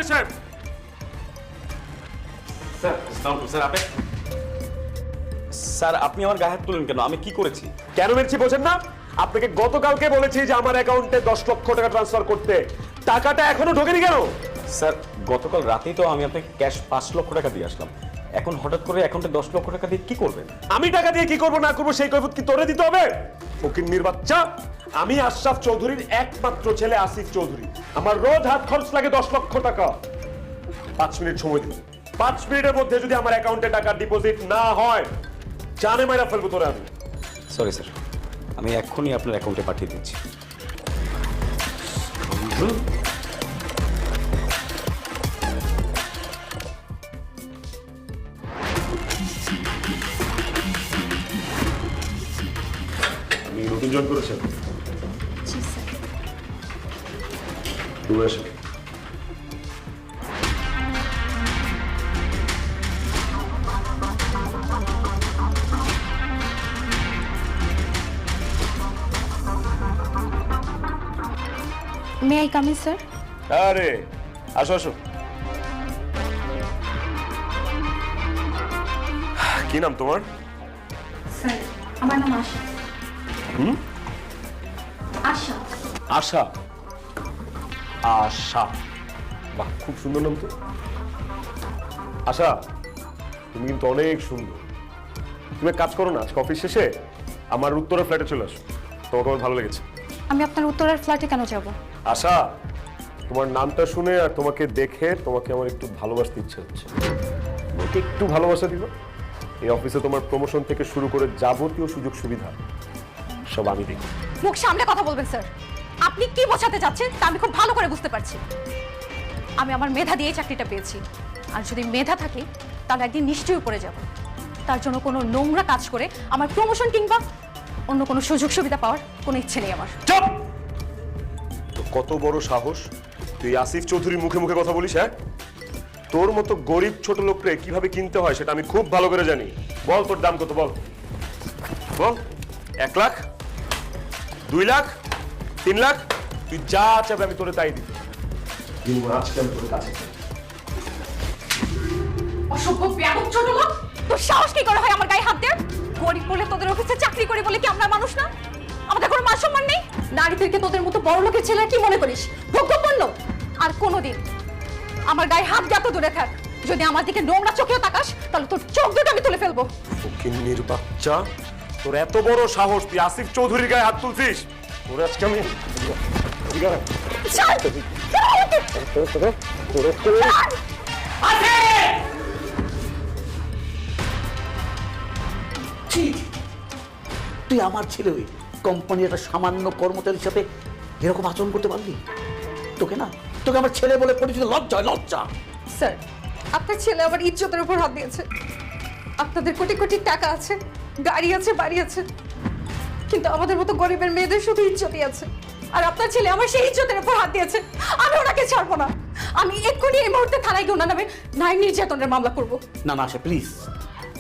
Manager সাহেব। Sir sir আপনি sir আপনি আমার গায়ে হাত তুলেন কেন? আমি কি করেছি? কেন মেরেছি বোঝেন না? আপনাকে গতকালকে বলেছি যে আমার অ্যাকাউন্টে 10 লক্ষ টাকা ট্রান্সফার করতে, টাকাটা এখনো ঢোকেনি কেন? স্যার গতকাল রাতেই তো আমি আপনাকে ক্যাশ 5 লক্ষ টাকা দিয়ে আসলাম, এখন হঠাৎ করে অ্যাকাউন্টে 10 লক্ষ টাকা দিয়ে কি করবেন? আমি টাকা দিয়ে কি করব না করব সেই কৈফিয়ত কি তোরে দিতে হবে? ফকিন্নির বাচ্চা, আমি আশরাফ চৌধুরীর একমাত্র ছেলে আসিফ চৌধুরী। আমার রোজ হাত খরচ লাগে 10 লক্ষ টাকা। 5 মিনিট সময় দিন। 5 মিনিটের মধ্যে যদি আমার অ্যাকাউন্টে টাকা ডিপোজিট না হয়, জানে মাইরা ফেলবো তোরে আমি। সরি স্যার, আমি এক্ষুনি আপনার অ্যাকাউন্টে পাঠিয়ে দিচ্ছি। আপনি নতুন জয়েন করেছেন? জি স্যার। দূরে আসেন। May I come in sir? আরে আসো আসো। কি নাম তোমার? স্যার আমার নাম আশা। আশা। আশা। আশা, বাহ খুব সুন্দর নাম তো। আশা, তুমি কিন্তু অনেক সুন্দর। তুমি এক কাজ করো না, আজকে অফিস শেষে আমার উত্তরের ফ্ল্যাটে চলে আসো, তোমাকে আমার ভালো লেগেছে। আমি আপনার উত্তরের ফ্ল্যাটে কেন যাব? আশা, তোমার নামটা শুনে আর তোমাকে দেখে তোমাকে আমার একটু ভালোবাসতে ইচ্ছে হচ্ছে। তোমাকে একটু ভালোবাসা দিব। এই অফিসে তোমার প্রমোশন থেকে শুরু করে যাবতীয় সুযোগ সুবিধা সব আমি দেখি। মুখ সামনে কথা বলবেন স্যার। আপনি কি বোঝাতে চাচ্ছেন তা আমি খুব ভালো করে বুঝতে পারছি। আমি আমার মেধা দিয়ে চাকরিটা পেয়েছি, আর যদি মেধা থাকে তাহলে একদিন নিশ্চয়ই উপরে যাব। তার জন্য কোনো নোংরা কাজ করে আমার প্রমোশন কিংবা অন্য কোনো সুযোগ সুবিধা পাওয়ার কোনো ইচ্ছে নেই আমার। চুপ! তো কত বড় সাহস তুই আসিফ চৌধুরীর মুখে মুখে কথা বলিস? হ্যাঁ, তোর মতো গরিব ছোট লোককে কিভাবে কিনতে হয় সেটা আমি খুব ভালো করে জানি। বল তোর দাম কত, বল বল। 1 লাখ, 2 লাখ, 3 লাখ, তুই যা চাবে আমি তোরে তাই দিব। কিন্তু আজকে আমি তোর কাছে অসভ্য বেয়াদব ছোট লোক, তোর সাহস কি করে হয় আমার গায়ে হাত দেয়? গরিব বলে তোদের অফিসে চাকরি করি বলে কি আমরা মানুষ না? আমাদের কোনো মান সম্মান নেই? নারীদেরকে তোদের মতো বড় লোকের ছেলে কি মনে করিস? ভোগ্যপণ্য? আর কোনোদিন আমার গায়ে হাত যত দূরে থাক, যদি আমার দিকে নোংরা চোখেও তাকাস তাহলে তোর চোখ দুটো আমি তুলে ফেলবো। ফকিন্নির বাচ্চা, তোর এত বড় সাহস তুই আসিফ চৌধুরীর গায়ে হাত তুলছিস? তোর আজকে আমি ছাড়! তুই আমার ছেলে হয়ে কোম্পানির একটা সামান্য কর্মচারী হিসাবে এরকম আচরণ করতে পারলি? তোকে না, তোকে আমার ছেলে বলে পরিচিত লজ্জা, লজ্জা। স্যার, আপনার ছেলে আমার ইজ্জতের উপর হাত দিয়েছে। আপনাদের কোটি কোটি টাকা আছে, গাড়ি আছে, বাড়ি আছে, কিন্তু আমাদের মতো গরিবের মেয়েদের শুধু ইজ্জতই আছে। আর আপনার ছেলে আমার সেই ইজ্জতের উপর হাত দিয়েছে। আমি ওনাকে ছাড়বো না। আমি এক্ষুনি এই মুহূর্তে থানায় গিয়ে ওনার নামে নারী নির্যাতনের মামলা করব। না না আশা, প্লিজ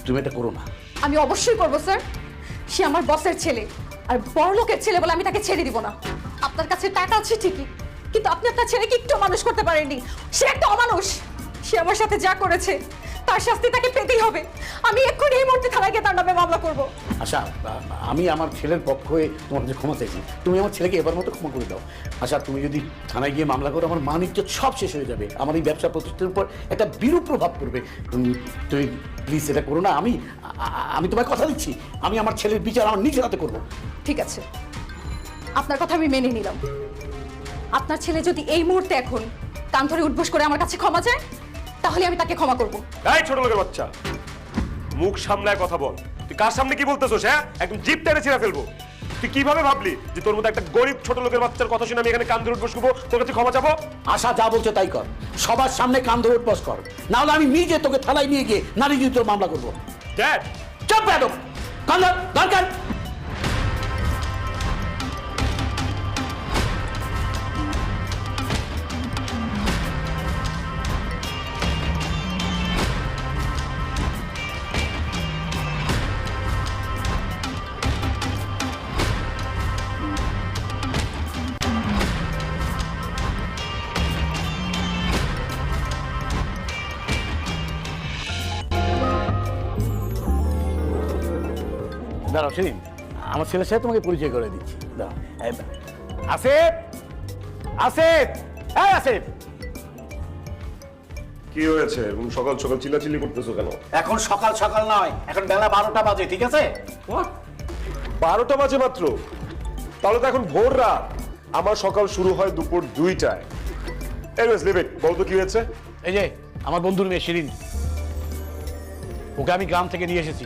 তুমি এটা করো না। আমি অবশ্যই করবো স্যার। সে আমার বসের ছেলে, আর বড় লোকের ছেলে বলে আমি তাকে ছেড়ে দিব না। আপনার কাছে টাকা আছে ঠিকই, কিন্তু আপনি আপনার ছেলেকে একটু মানুষ করতে পারেননি। সে একটা অমানুষ। সে আমার সাথে যা করেছে তার শাস্তি তাকে পেতেই হবে। আমি এক্ষুনি এই মুহূর্তে থানায় গিয়ে তার নামে মামলা করব। আশা, আমি আমার ছেলের পক্ষ হয়ে তোমার কাছে ক্ষমা চাইছি। তুমি আমার ছেলেকে এবার মতো ক্ষমা করে দাও। আশা, তুমি যদি থানায় গিয়ে মামলা করো, আমার মান ইজ্জত সব শেষ হয়ে যাবে। আমার এই ব্যবসা প্রতিষ্ঠানের উপর একটা বিরূপ প্রভাব পড়বে। তুমি প্লিজ এটা করো না। আমি তোমায় কথা দিচ্ছি, আমি আমার ছেলের বিচার আমার নিজের হাতে করবো। ঠিক আছে, আপনার কথা আমি মেনে নিলাম। আপনার ছেলে যদি এই মুহূর্তে এখন কান ধরে উঠবোস করে আমার কাছে ক্ষমা চায়, তাহলে আমি তাকে ক্ষমা করব। এই ছোট লোকের বাচ্চা, মুখ সামলায় কথা বল। তুই কার সামনে কি বলতেছস? হ্যাঁ, একদম জিভ টেনে ছিঁড়ে ফেলবো। তুই কিভাবে ভাবলি যে তোর মতো একটা গরিব ছোট লোকের বাচ্চার কথা শুনে আমি এখানে কান ধরে বসবো, তোর কাছে ক্ষমা চাবো? আশা যা বলছে তাই কর, সবার সামনে কান ধরে উঠবস কর, না হলে আমি নিজে তোকে থানায় নিয়ে গিয়ে নারী নির্যাতনের মামলা করবো। ড্যাড, চুপ বেয়াদব, কান ধর, দরকার। দাঁড়াও সেদিন আমার ছেলের সাথে তোমাকে পরিচয় করে দিচ্ছি। দাঁড়াও। আসিফ, আসিফ, এই আসিফ। কি হয়েছে এরকম সকাল সকাল চিল্লাচিল্লি করতেছো কেন? এখন সকাল সকাল নয়, এখন বেলা 12টা বাজে, ঠিক আছে? 12টা বাজে মাত্র? তাহলে তো এখন ভোর রাত। আমার সকাল শুরু হয় দুপুর 2টায়। এনিওয়েজ লিভ ইট, বল তো কি হয়েছে? এই যে আমার বন্ধুর মেয়ে শিরিন, ওকে আমি গ্রাম থেকে নিয়ে এসেছি।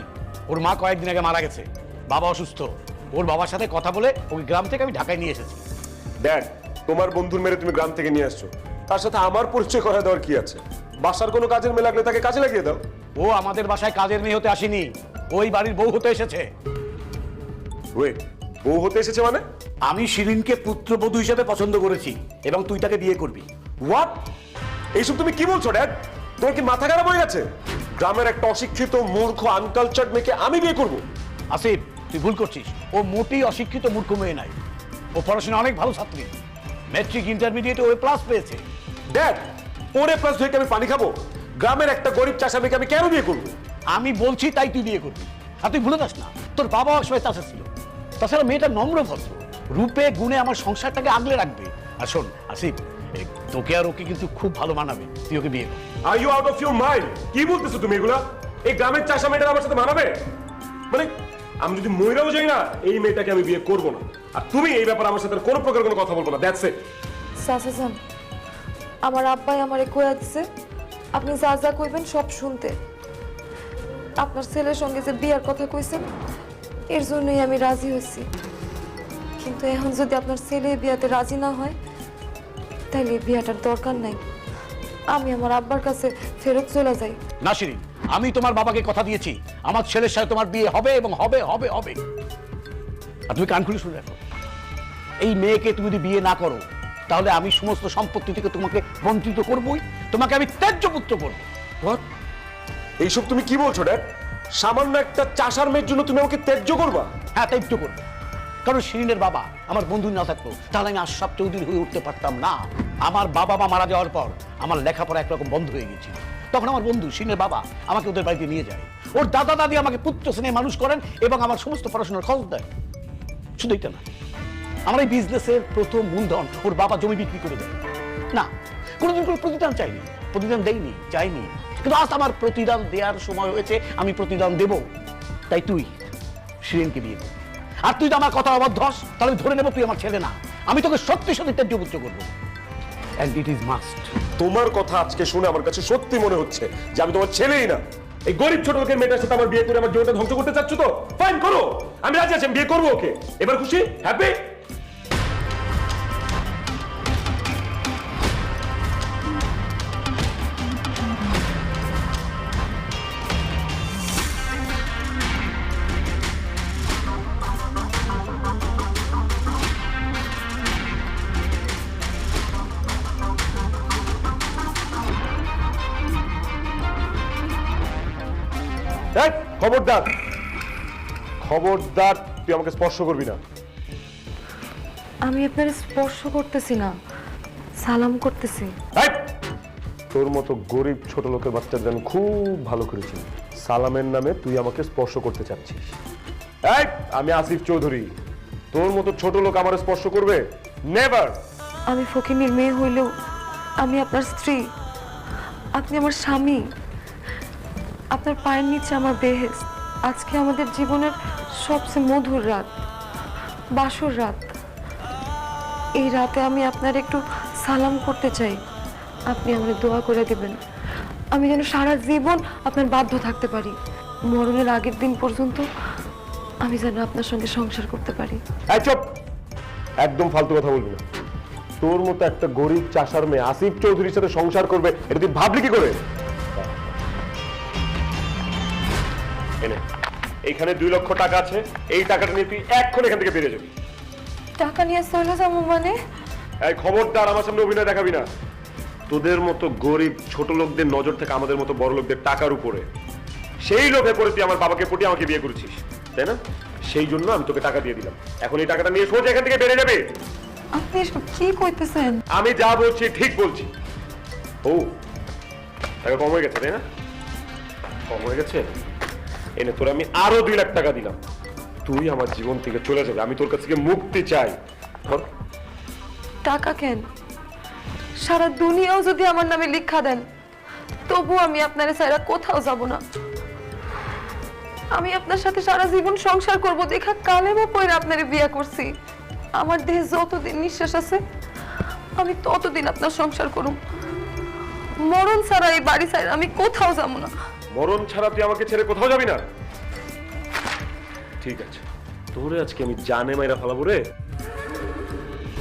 ওর মা কয়েকদিন আগে মারা গেছে, বাবা অসুস্থ। ওর বাবার সাথে কথা বলে ওকে গ্রাম থেকে আমি ঢাকায় নিয়ে এসেছি। ড্যাড, তোমার বন্ধুর মেরে তুমি গ্রাম থেকে নিয়ে আসছো, তার সাথে আমার পরিচয় করায় দেওয়ার কি আছে? বাসার কোনো কাজের মেয়ে লাগলে তাকে কাজে লাগিয়ে দাও। ও আমাদের বাসায় কাজের মেয়ে হতে আসেনি, ওই বাড়ির বউ হতে এসেছে। ওয়েট, বউ হতে এসেছে মানে? আমি শিরিনকে পুত্রবধূ হিসেবে পছন্দ করেছি এবং তুই তাকে বিয়ে করবি। হোয়াট? এইসব তুমি কি বলছো ড্যাড? তোমার কি মাথা খারাপ হয়ে গেছে? গ্রামের একটা অশিক্ষিত মূর্খ আনকালচার্ড মেয়েকে আমি বিয়ে করব? আসিফ, তুই ভুল করছিস। ও মোটেই অশিক্ষিত মূর্খ মেয়ে নাই, ও পড়াশোনা অনেক ভালো ছাত্রী। ম্যাট্রিক ইন্টারমিডিয়েটে ও প্লাস পেয়েছে। ড্যাড, ওরে প্লাস ধরে কি আমি পানি খাবো? গ্রামের একটা গরিব চাষা মেয়েকে আমি কেন বিয়ে করবো? আমি বলছি তাই তুই বিয়ে করবি। আর তুই ভুলে যাস না, তোর বাবা একসময় চাষা ছিল। তাছাড়া মেয়েটা নম্র ভদ্র, রূপে গুণে আমার সংসারটাকে আগলে রাখবে। আর শোন আসিফ, তোকে আর ওকে কিন্তু খুব ভালো মানাবে, তুই ওকে বিয়ে কর। Are you out of your mind? কি বলতেছো তুমি এগুলা? এই গ্রামের চাষা মেয়েটা আমার সাথে মানাবে? মানে আমি যদি মইরাও যাই না, এই মেয়েটাকে আমি বিয়ে করবো না। আর তুমি এই ব্যাপারে আমার সাথে আর কোনো প্রকার কোনো কথা বলবো না। That's it. চাচাজান, আমার আব্বাই আমারে কইয়া দিছে আপনি যা যা কইবেন সব শুনতে। আপনার ছেলের সঙ্গে যে বিয়ার কথা কইছেন, এর জন্যই আমি রাজি হয়েছি। কিন্তু এখন যদি আপনার ছেলে এই বিয়াতে রাজি না হয়, তাহলে এই বিয়াটার দরকার নাই। আমি আমার আব্বার কাছে ফেরত চলে যাই। না শিরিন, আমি তোমার বাবাকে কথা দিয়েছি আমার ছেলের সাথে তোমার বিয়ে হবে এবং হবে হবে হবে। আর তুমি কান খুলে শুনে রাখো, এই মেয়েকে তুমি যদি বিয়ে না করো, তাহলে আমি সমস্ত সম্পত্তি থেকে তোমাকে বঞ্চিত করবই, তোমাকে আমি ত্যায্য পুত্র করবো। হোয়াট? এইসব তুমি কি বলছো ড্যাড? সামান্য একটা চাষার মেয়ের জন্য তুমি আমাকে ত্যায্য করবা? হ্যাঁ, ত্যায্য করবো। কারণ শিরিনের বাবা আমার বন্ধু না থাকতো, তাহলে আমি আশরাফ চৌধুরী হয়ে উঠতে পারতাম না। আমার বাবা মা মারা যাওয়ার পর আমার লেখাপড়া একরকম বন্ধ হয়ে গেছিল। তখন আমার বন্ধু শিরিনের বাবা আমাকে ওদের বাড়িতে নিয়ে যায়। ওর দাদা দাদি আমাকে পুত্র স্নেহে মানুষ করেন এবং আমার সমস্ত পড়াশোনার খরচ দেয়। শুধু এটা না, আমার এই বিজনেসের প্রথম মূলধন ওর বাবা জমি বিক্রি করে দেয়। না, কোনোদিন কোনো প্রতিদান চাইনি, প্রতিদান দেয়নি, চাইনি। কিন্তু আজ আমার প্রতিদান দেওয়ার সময় হয়েছে, আমি প্রতিদান দেব। তাই তুই শিরিনকে বিয়ে করবি। আর তুই তো আমার কথা অবাধ্য হস, তাহলে আমি ধরে নেবো তুই আমার ছেলে না। আমি তোকে সত্যি সত্যি ত্যায্য পুত্র করবো। And it is must. তোমার কথা আজকে শুনে আমার কাছে সত্যি মনে হচ্ছে যে আমি তোমার ছেলেই না। এই গরিব ছোট লোকের মেয়েটার সাথে আমার বিয়ে করে আমার জীবনটা ধ্বংস করতে চাচ্ছ তো? ফাইন, করো, আমি রাজি আছি, আমি বিয়ে করবো ওকে। এবার খুশি? হ্যাপি? এই, খবরদার, খবরদার, তুই আমাকে স্পর্শ করবি না। আমি আপনার স্পর্শ করতেছি না, সালাম করতেছি। এই, তোর মতো গরিব ছোট লোকের বাচ্চাদের আমি খুব ভালো করেছি। সালামের নামে তুই আমাকে স্পর্শ করতে চাচ্ছিস? এই, আমি আসিফ চৌধুরী, তোর মতো ছোট লোক আমার স্পর্শ করবে? নেভার। আমি ফকিনীর মেয়ে হইলেও আমি আপনার স্ত্রী, আপনি আমার স্বামী। আপনার পায়ের নিচে আমার বেহেশত। আজকে আমাদের জীবনের সবচেয়ে মধুর রাত, বাসর রাত। এই রাতে আমি আপনার একটু সালাম করতে চাই। আপনি আমাকে দোয়া করে দিবেন, আমি যেন সারা জীবন আপনার বাধ্য থাকতে পারি। মরণের আগের দিন পর্যন্ত আমি যেন আপনার সঙ্গে সংসার করতে পারি। এই চুপ, একদম ফালতু কথা বলবি না। তোর মতো একটা গরিব চাষার মেয়ে আসিফ চৌধুরীর সাথে সংসার করবে, এটা তুই ভাবলি কি করে? এনে, এইখানে 2 লক্ষ টাকা আছে, এই টাকাটা নিয়ে তুই এক্ষুনি এখান থেকে বেরিয়ে যাবি। টাকা নিয়ে চলে যাবো মানে? এই খবরদার আমার সামনে অভিনয় দেখাবি না। তোদের মতো গরিব ছোট লোকদের নজর থেকে আমাদের মতো বড় লোকদের টাকার উপরে, সেই লোভে পড়ে তুই আমার বাবাকে পটিয়ে আমাকে বিয়ে করেছিস, তাই না? সেই জন্য আমি তোকে টাকা দিয়ে দিলাম। এখন এই টাকাটা নিয়ে সোজা এখান থেকে বেরিয়ে যাবে। আপনি এসব কি কইতেছেন? আমি যা বলছি ঠিক বলছি। ও, টাকা কম হয়ে গেছে, তাই না? কম হয়ে গেছে? এনে তোর আমি আরো 2 লাখ টাকা দিলাম। তুই আমার জীবন থেকে চলে যাবে, আমি তোর কাছ থেকে মুক্তি চাই। বল। টাকা কেন? সারা দুনিয়াও যদি আমার নামে লিখা দেন তবু আমি আপনার ছাড়া কোথাও যাব না। আমি আপনার সাথে সারা জীবন সংসার করব দেখা কালেমা পড়ে আপনারে বিয়ে করছি। আমার দেহে যতদিন নিঃশ্বাস আছে আমি ততদিন আপনার সংসার করুম। মরণ ছাড়া এই বাড়ি ছাড়া আমি কোথাও যাব না। মরণ ছাড়া তুই আমাকে ছেড়ে কোথাও যাবি না? ঠিক আছে, তোরে আজকে আমি জানে মাইরা ফেলাবো রে।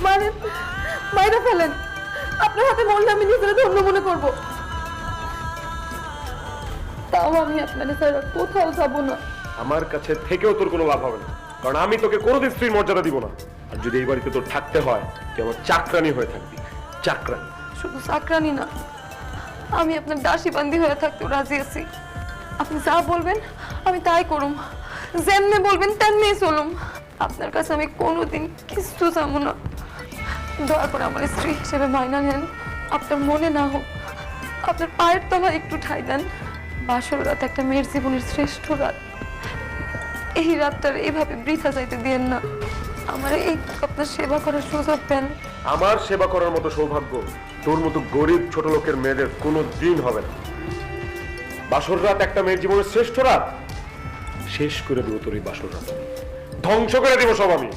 মারেন, মাইরা ফেলেন। আপনার হাতে মরলে আমি নিজেরা ধন্য মনে করব। তাও আমি আপনার ছাড়া কোথাও যাব না। আমার কাছে থেকেও তোর কোনো লাভ হবে না, কারণ আমি তোকে কোনোদিন স্ত্রীর মর্যাদা দিব না। আর যদি এই বাড়িতে তোর থাকতে হয়, তুই আমার চাকরানি হয়ে থাকবি। চাকরানি। শুধু চাকরানি না, আমি আপনার দাসী বান্দি হয়ে থাকতেও রাজি আছি। আপনি যা বলবেন আমি তাই করুম, যেমনে বলবেন তেমনি চলুম। আপনার কাছে আমি কোনোদিন কিছু চাবো না। দয়া করে আমার স্ত্রী হিসেবে মাইনা নেন। আপনার মনে না হোক, আপনার পায়ের তলা একটু ঠাই দেন। বাসর রাত একটা মেয়ের জীবনের শ্রেষ্ঠ রাত। এই রাতটার এইভাবে বৃথা যাইতে দিয়েন না। আমার এই আপনার সেবা করার সুযোগ দেন। আমার সেবা করার মতো সৌভাগ্য তোর মতো গরিব ছোট লোকের মেয়েদের কোনো দিন হবে না। বাসর রাত একটা মেয়ের জীবনের শ্রেষ্ঠ রাত। শেষ করে দেবো তোর এই বাসর রাত, ধ্বংস করে দেবো সব আমি।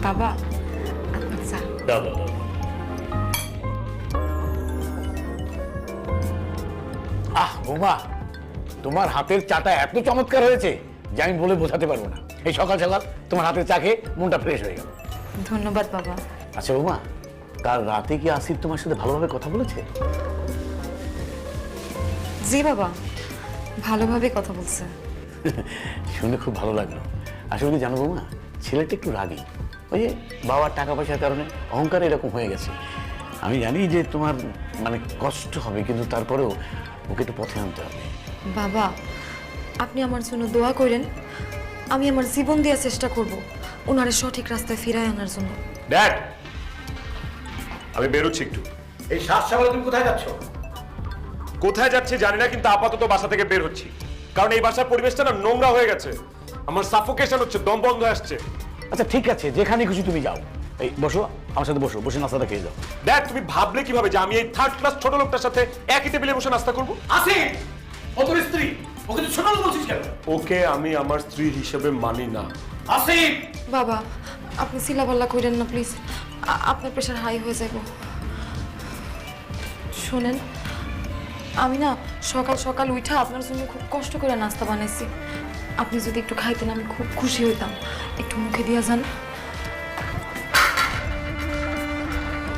বাবা, আপনার চা। দাও দাও দাও। বৌমা, তোমার হাতের চাটা এত চমৎকার হয়েছে যে আমি বলে বোঝাতে পারবো না। এই সকাল সকাল তোমার হাতের চা খেয়ে মনটা ফ্রেশ হয়ে গেল। ধন্যবাদ বাবা। আচ্ছা বৌমা, কাল রাতে কি আসিফ তোমার সাথে ভালোভাবে কথা বলেছে? জি বাবা, ভালোভাবে কথা বলছে। শুনে খুব ভালো লাগলো। আসলে কি জানো বৌমা, ছেলেটা একটু রাগী। ওই যে বাবার টাকা পয়সার কারণে অহংকার এরকম হয়ে গেছে। আমি জানি যে তোমার মানে কষ্ট হবে, কিন্তু তারপরেও ওকে একটু পথে আনতে হবে। বাবা, আপনি আমার জন্য দোয়া করেন। আমি আমার জীবন দেওয়ার চেষ্টা করব ওনারে সঠিক রাস্তায় ফিরায় আনার জন্য। ড্যাড, আমি বেরোচ্ছি একটু। এই সাত সকালে তুমি কোথায় যাচ্ছ? কোথায় যাচ্ছি জানি না, কিন্তু আপাতত বাসা থেকে বের হচ্ছি। কারণ এই বাসার পরিবেশটা না নোংরা হয়ে গেছে। আমার সাফোকেশন হচ্ছে, দম বন্ধ হয়ে আসছে। আচ্ছা ঠিক আছে, যেখানে খুশি তুমি যাও। এই বসো, আমার সাথে বসো, বসে নাস্তাটা খেয়ে যাও। ড্যাড, তুমি ভাবলে কিভাবে যে আমি এই থার্ড ক্লাস ছোট লোকটার সাথে একই টেবিলে বসে নাস্তা করবো? আসিফ, ও তোর স্ত্রী, ওকে তুই ছোট লোক বলছিস কেন? ওকে আমি আমার স্ত্রী হিসেবে মানি না। আসিফ! বাবা, আপনি চিল্লাপাল্লা করেন না প্লিজ, আপনার প্রেশার হাই হয়ে যাব। শোনেন, আমি না সকাল সকাল উঠা আপনার জন্য খুব কষ্ট করে নাস্তা বানাইছি। আপনি যদি একটু খাইতেন আমি খুব খুশি হইতাম। একটু মুখে দিয়া যান।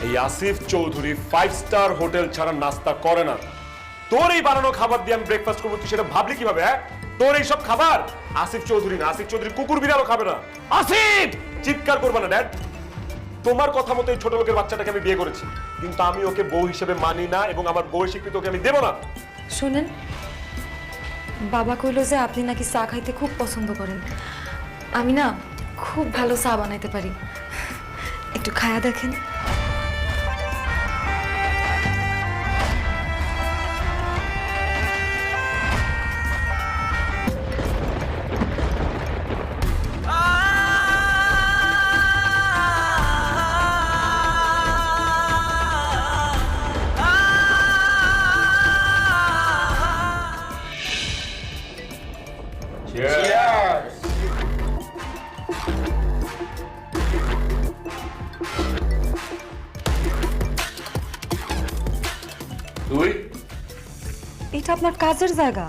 এই আসিফ চৌধুরী 5 স্টার হোটেল ছাড়া নাস্তা করে না। তোর এই বানানো খাবার দিয়ে আমি ব্রেকফাস্ট করবো, তুই সেটা ভাবলি কিভাবে? হ্যাঁ, তোর এই সব খাবার আসিফ চৌধুরী না, আসিফ চৌধুরী কুকুর বিড়ালও খাবে না। আসিফ! চিৎকার করবে না ড্যাড। তোমার কথা মতো এই ছোট লোকের বাচ্চাটাকে আমি বিয়ে করেছি, কিন্তু আমি ওকে বউ হিসেবে মানি না, এবং আমার বউয়ের স্বীকৃতি ওকে আমি দেবো না। শোনেন, বাবা কইলো যে আপনি নাকি চা খাইতে খুব পছন্দ করেন। আমি না খুব ভালো চা বানাইতে পারি, একটু খায়া দেখেন। তুই এটা আপনার কাজের জায়গা,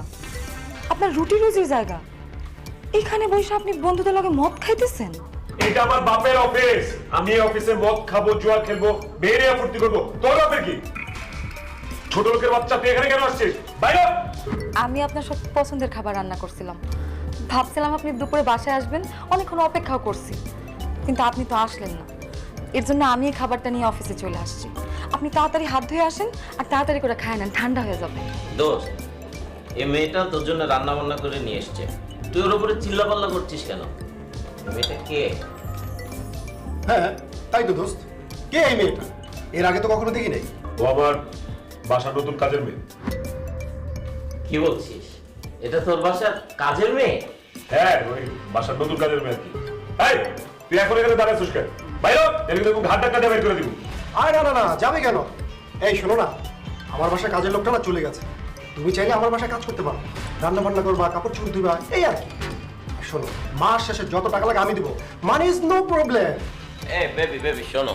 আপনার রুটি রুজির জায়গা। এখানে বসে আপনি বন্ধুদের লগে মদ খাইতেছেন? এটা আমার বাপের অফিস। আমি এই অফিসে মদ খাবো, জুয়া খেলবো, বেরে ফুর্তি করবো। তোর বাপের কি? ছোট লোকের বাচ্চা, তুই এখানে কেন আসছিস? বাইরে! আমি আপনার সব পছন্দের খাবার রান্না করছিলাম। ভাবছিলাম আপনি দুপুরে বাসায় আসবেন, অনেকক্ষণ অপেক্ষাও করছি, কিন্তু আপনি তো আসলেন না। এর জন্য আমি এই খাবারটা নিয়ে অফিসে চলে আসছি। আপনি তাড়াতাড়ি হাত ধুয়ে আসেন আর তাড়াতাড়ি করে খায় নেন, ঠান্ডা হয়ে যাবে। দোস্ত, এই মেয়েটা তোর জন্য রান্না বান্না করে নিয়ে এসছে, তুই ওর উপরে চিল্লাপাল্লা করছিস কেন? এই মেয়েটা কে? হ্যাঁ তাই তো দোস্ত, কে এই মেয়েটা? এর আগে তো কখনো দেখি নাই। ও আমার বাসার নতুন কাজের মেয়ে। কি বলছিস? এটা তোর বাসার কাজের মেয়ে? হ্যাঁ, ওই বাসার নতুন কাজের মেয়ে আর কি। এই, তুই এখন এখানে দাঁড়াচ্ছিস কেন? বাইরে এদিকে দেখুন, ঘাট ধাক্কা দিয়ে বের করে দিব। আরে না না না, যাবে কেন? এই শোনো না, আমার বাসায় কাজের লোকটা না চলে গেছে। তুমি চাইলে আমার বাসায় কাজ করতে পারো, রান্না বান্না করবা, কাপড় চোপড় ধুবা, এই আর কি। আর শোনো, মাস শেষে যত টাকা লাগে আমি দিব, মানি ইজ নো প্রবলেম। এ বেবি শোনো,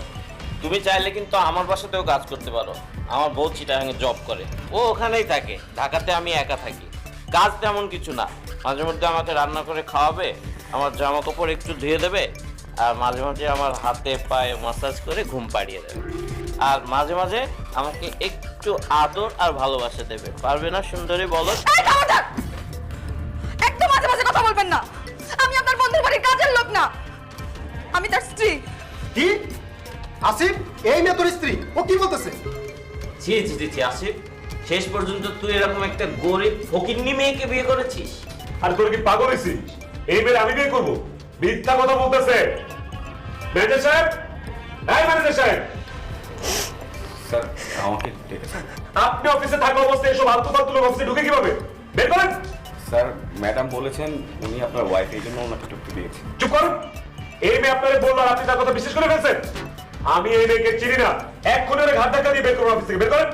তুমি চাইলে কিন্তু আমার বাসাতেও কাজ করতে পারো। আমার বউ চিটাগাঙে জব করে, ও ওখানেই থাকে, ঢাকাতে আমি একা থাকি। কাজ তেমন কিছু না, মাঝে মধ্যে আমাকে রান্না করে খাওয়াবে, আমার জামা কাপড় একটু ধুয়ে দেবে, আর মাঝে মাঝে আমার হাতে পায়ে মাসাজ করে ঘুম পাড়িয়ে দেবে, আর মাঝে মাঝে আমাকে একটু আদর আর ভালোবাসা দেবে। পারবে না সুন্দরী, বলো? এই খবরদার! একদম মাঝে মাঝে কথা বলবেন না। আমি আপনার বন্ধুর বাড়ির কাজের লোক না, আমি তার স্ত্রী। কি আসিফ, এই মেয়ে তোর স্ত্রী? ও কি বলতেছে? ছি আসিফ, শেষ পর্যন্ত তুই এরকম একটা গরিব ফকিন্নি মেয়েকে বিয়ে করেছিস? আর তোর কি পাগল হয়েছিস? এই মেয়ে আমি বিয়ে করবো? মিথ্যা কথা বলতেছে। ম্যানেজার সাহেব, এই ম্যানেজার সাহেব, স্যার আমাকে ডেকেছেন? আপনি অফিসে থাকা অবস্থায় এসব আলতু ফালতু লোক অফিসে ঢুকে কিভাবে? বের করেন। স্যার ম্যাডাম বলেছেন উনি আপনার ওয়াইফ, এই জন্য ওনাকে ঢুকতে দিয়েছে। চুপ করুন। এই মেয়ে আপনারে বললো আর আপনি তার কথা বিশ্বাস করে ফেলছেন? আমি এই মেয়েকে চিনি না, এক্ষুনি ওরে ঘাট ধাক্কা দিয়ে বের করুন অফিস থেকে। বের করেন।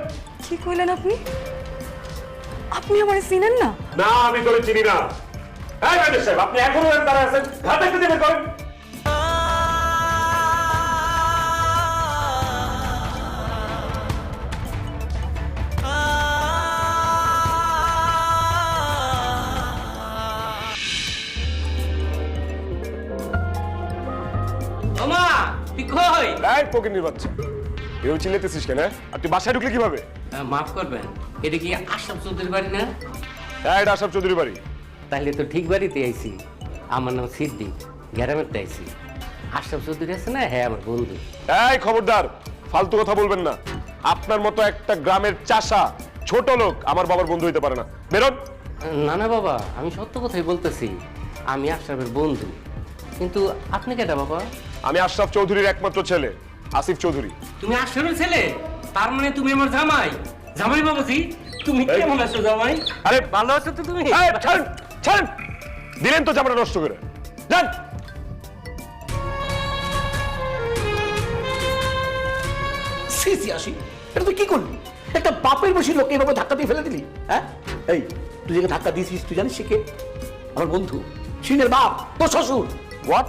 কি কইলেন আপনি? আপনি আমার চিনেন না? না, আমি তোরে চিনি না। এই ম্যানেজার সাহেব, আপনি এখনো দাঁড়ায় আছেন, ঘাট ধাক্কা দিয়ে বের করেন। ওমা, তুই কই? এই পকিনির বাচ্চা, এও চিল্লাতেছিস কেন? আর তুই বাসায় ঢুকলে কিভাবে? মাফ করবেন, এটা কি আশরাফ চৌধুরীর বাড়ি না? এটা আশরাফ চৌধুরী বাড়ি। তাহলে তো ঠিক বাড়িতে আইছি। আমার নাম সিদ্দিক, গ্রামেরতে আইছি। আশরাফ চৌধুরী আছে না, হ্যাঁ আমার বন্ধু। এই খবরদার, ফালতু কথা বলবেন না। আপনার মতো একটা গ্রামের চাষা ছোট লোক আমার বাবার বন্ধু হইতে পারে না। বেরোন। না না বাবা, আমি সত্য কথাই বলতেছি, আমি আশরাফের বন্ধু। কিন্তু আপনি কেটা বাবা? আমি আশরাফ চৌধুরীর একমাত্র ছেলে, আসিফ চৌধুরী। তুমি আশরাফের ছেলে? তার মানে তুমি আমার জামাই? জামাই বাবাজি, তুমি কেমন আছো জামাই? আরে ভালো আছো তো তুমি? এই, ছাড়েন, ছাড়েন। দিলেন তো জামাটা নষ্ট করে। যান। সি সি আসি, এটা তুই কি করলি? একটা বাপের বসে লোককে এভাবে ধাক্কা দিয়ে ফেলে দিলি? হ্যাঁ, এই তুই যে ধাক্কা দিয়েছিস তুই জানিস সে কে? আমার বন্ধু, সিনের বাপ, তোর শ্বশুর। হোয়াট?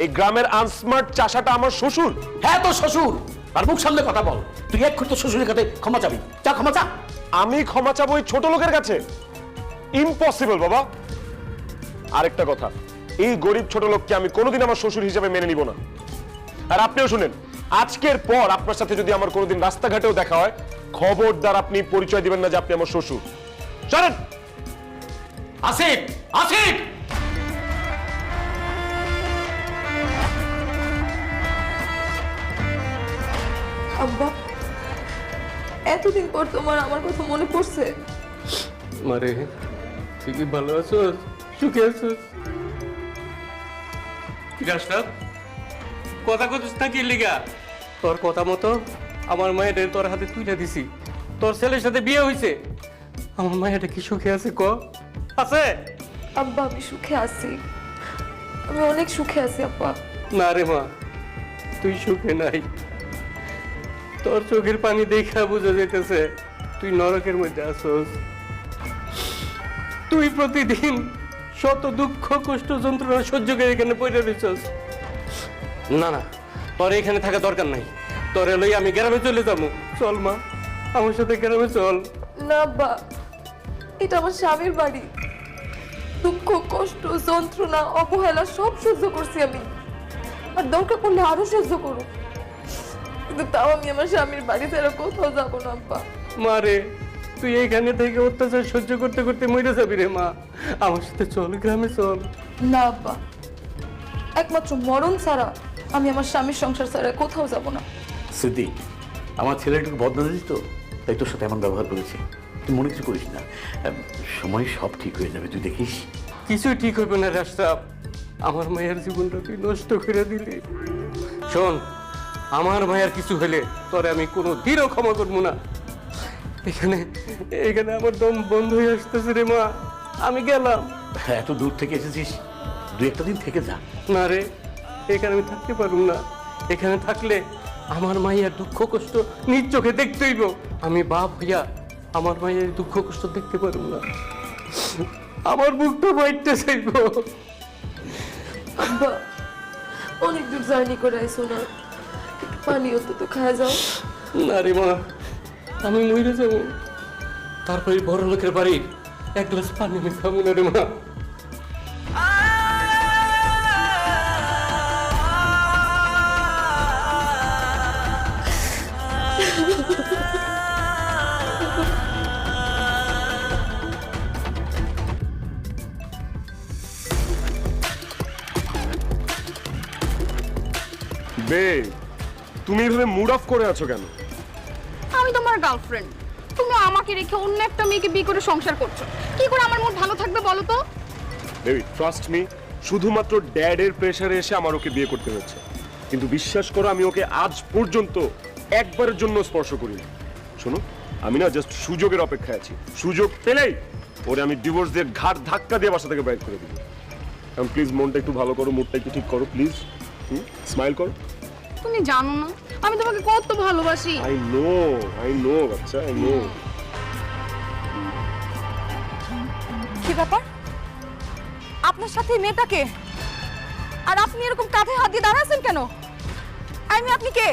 এই গ্রামের আনস্মার্ট চাষাটা আমার শ্বশুর? হ্যাঁ তোর শ্বশুর। আর মুখ সামলে কথা বল। তুই এক্ষুনি তোর শ্বশুরের কাছে ক্ষমা চাবি। চা ক্ষমা চা। আমি ক্ষমা চাবো ওই ছোট লোকের কাছে? ইম্পসিবল বাবা। আরেকটা কথা, এই গরিব ছোট লোককে আমি কোনোদিন আমার শ্বশুর হিসেবে মেনে নিব না। আর আপনিও শুনেন, আজকের পর আপনার সাথে যদি আমার কোনোদিন রাস্তাঘাটেও দেখা হয়, খবরদার আপনি পরিচয় দিবেন না যে আপনি আমার শ্বশুর। চলেন। আসিফ, আসিফ! আব্বা, এতদিন পর তোমার আমার কথা মনে পড়ছে? মারে, তুই কি ভালো আছোস? সুখে আছোস? কি আশরাফ, কথা কইছিস না কি লিগা? তোর কথা মতো আমার মায়ের তোর হাতে তুলে দিছি। তোর ছেলের সাথে বিয়ে হইছে। আমার মায়ের কি সুখে আছে ক? আছে? আব্বা আমি সুখে আছি, আমি অনেক সুখে আছি আব্বা। না রে মা, তুই সুখে নাই। তোর চোখের পানি দেখা বোঝা যেতেছে তুই নরকের মধ্যে আসোস। তুই প্রতিদিন শত দুঃখ কষ্ট যন্ত্রণা সহ্য করে এখানে পড়ে রয়েছস। না না, তোর এখানে থাকা দরকার নাই। তোরে লই আমি গ্রামে চলে যাবো। চল মা, আমার সাথে গ্রামে চল। না আব্বা, এটা আমার স্বামীর বাড়ি। দুঃখ কষ্ট যন্ত্রণা অবহেলা সব সহ্য করছি আমি, আর দরকার পড়লে আরো সহ্য করো, কিন্তু তাও আমি আমার স্বামীর বাড়ি ছাড়া কোথাও যাবো না আব্বা। মারে, তুই এখানে থেকে অত্যাচার সহ্য করতে করতে মরে যাবি রে মা। আমার সাথে চল, গ্রামে চল। না আব্বা, একমাত্র মরণ ছাড়া আমি আমার স্বামীর সংসার ছাড়া কোথাও যাব না। সিদ্দিক, আমার ছেলেটাকে বদনা দিস তো, তাই তোর সাথে এমন ব্যবহার করেছে। তুই মনে কিছু করিস না, সময় সব ঠিক হয়ে যাবে, তুই দেখিস। কিছুই ঠিক হবে না রাস্তাব, আমার মায়ের জীবনটা তুই নষ্ট করে দিলি। শোন, আমার মায়ের কিছু হলে তোরে আমি কোনো দিনও ক্ষমা করবো না। এখানে এখানে আমার দম বন্ধ হয়ে আসতেছে রে মা, আমি গেলাম। এত দূর থেকে এসেছিস, দু একটা দিন থেকে যা। না রে, এখানে আমি থাকতে পারব না। এখানে থাকলে আমার মায়ের দুঃখ কষ্ট নিজ চোখে দেখতে হইব। আমি বাপ হইয়া আমার মায়ের দুঃখ কষ্ট দেখতে পারব না। আমার বুকটা বাইটতে চাইব। আব্বা, অনেক দূর জার্নি করে আইসো না, পানি অন্তত খাওয়া যাও। না রে মা, আমি মরে যাবো, তারপরে বড় লোকের বাড়ির এক গ্লাস পানি আমি খাবো না রে মা। বে, তুমি এইভাবে মুড অফ করে আছো কেন? আমি তোমার গার্লফ্রেন্ড, তুমি আমাকে রেখে অন্য একটা মেয়েকে বিয়ে করে সংসার করছো, কি করে আমার মুড ভালো থাকবে বলো তো? বেবি ট্রাস্ট মি, শুধুমাত্র ড্যাডের প্রেসারে এসে আমার ওকে বিয়ে করতে হয়েছে, কিন্তু বিশ্বাস করো আমি ওকে আজ পর্যন্ত একবারের জন্য স্পর্শ করিনি। শোনো, আমি না জাস্ট সুযোগের অপেক্ষায় আছি, সুযোগ পেলেই ওরে আমি ডিভোর্স দিয়ে ঘাট ধাক্কা দিয়ে বাসা থেকে বাইর করে দিব। এখন প্লিজ মনটা একটু ভালো করো, মুডটা একটু ঠিক করো প্লিজ, স্মাইল করো। তুমি জানো না আমি তোমাকে কত ভালোবাসি। আই নো বাচ্চা, আই নো। কি ব্যাপার, আপনার সাথে এই মেয়েটাকে, আর আপনি এরকম কাঁধে হাত দিয়ে দাঁড়াচ্ছেন কেন? আমি আপনি কে?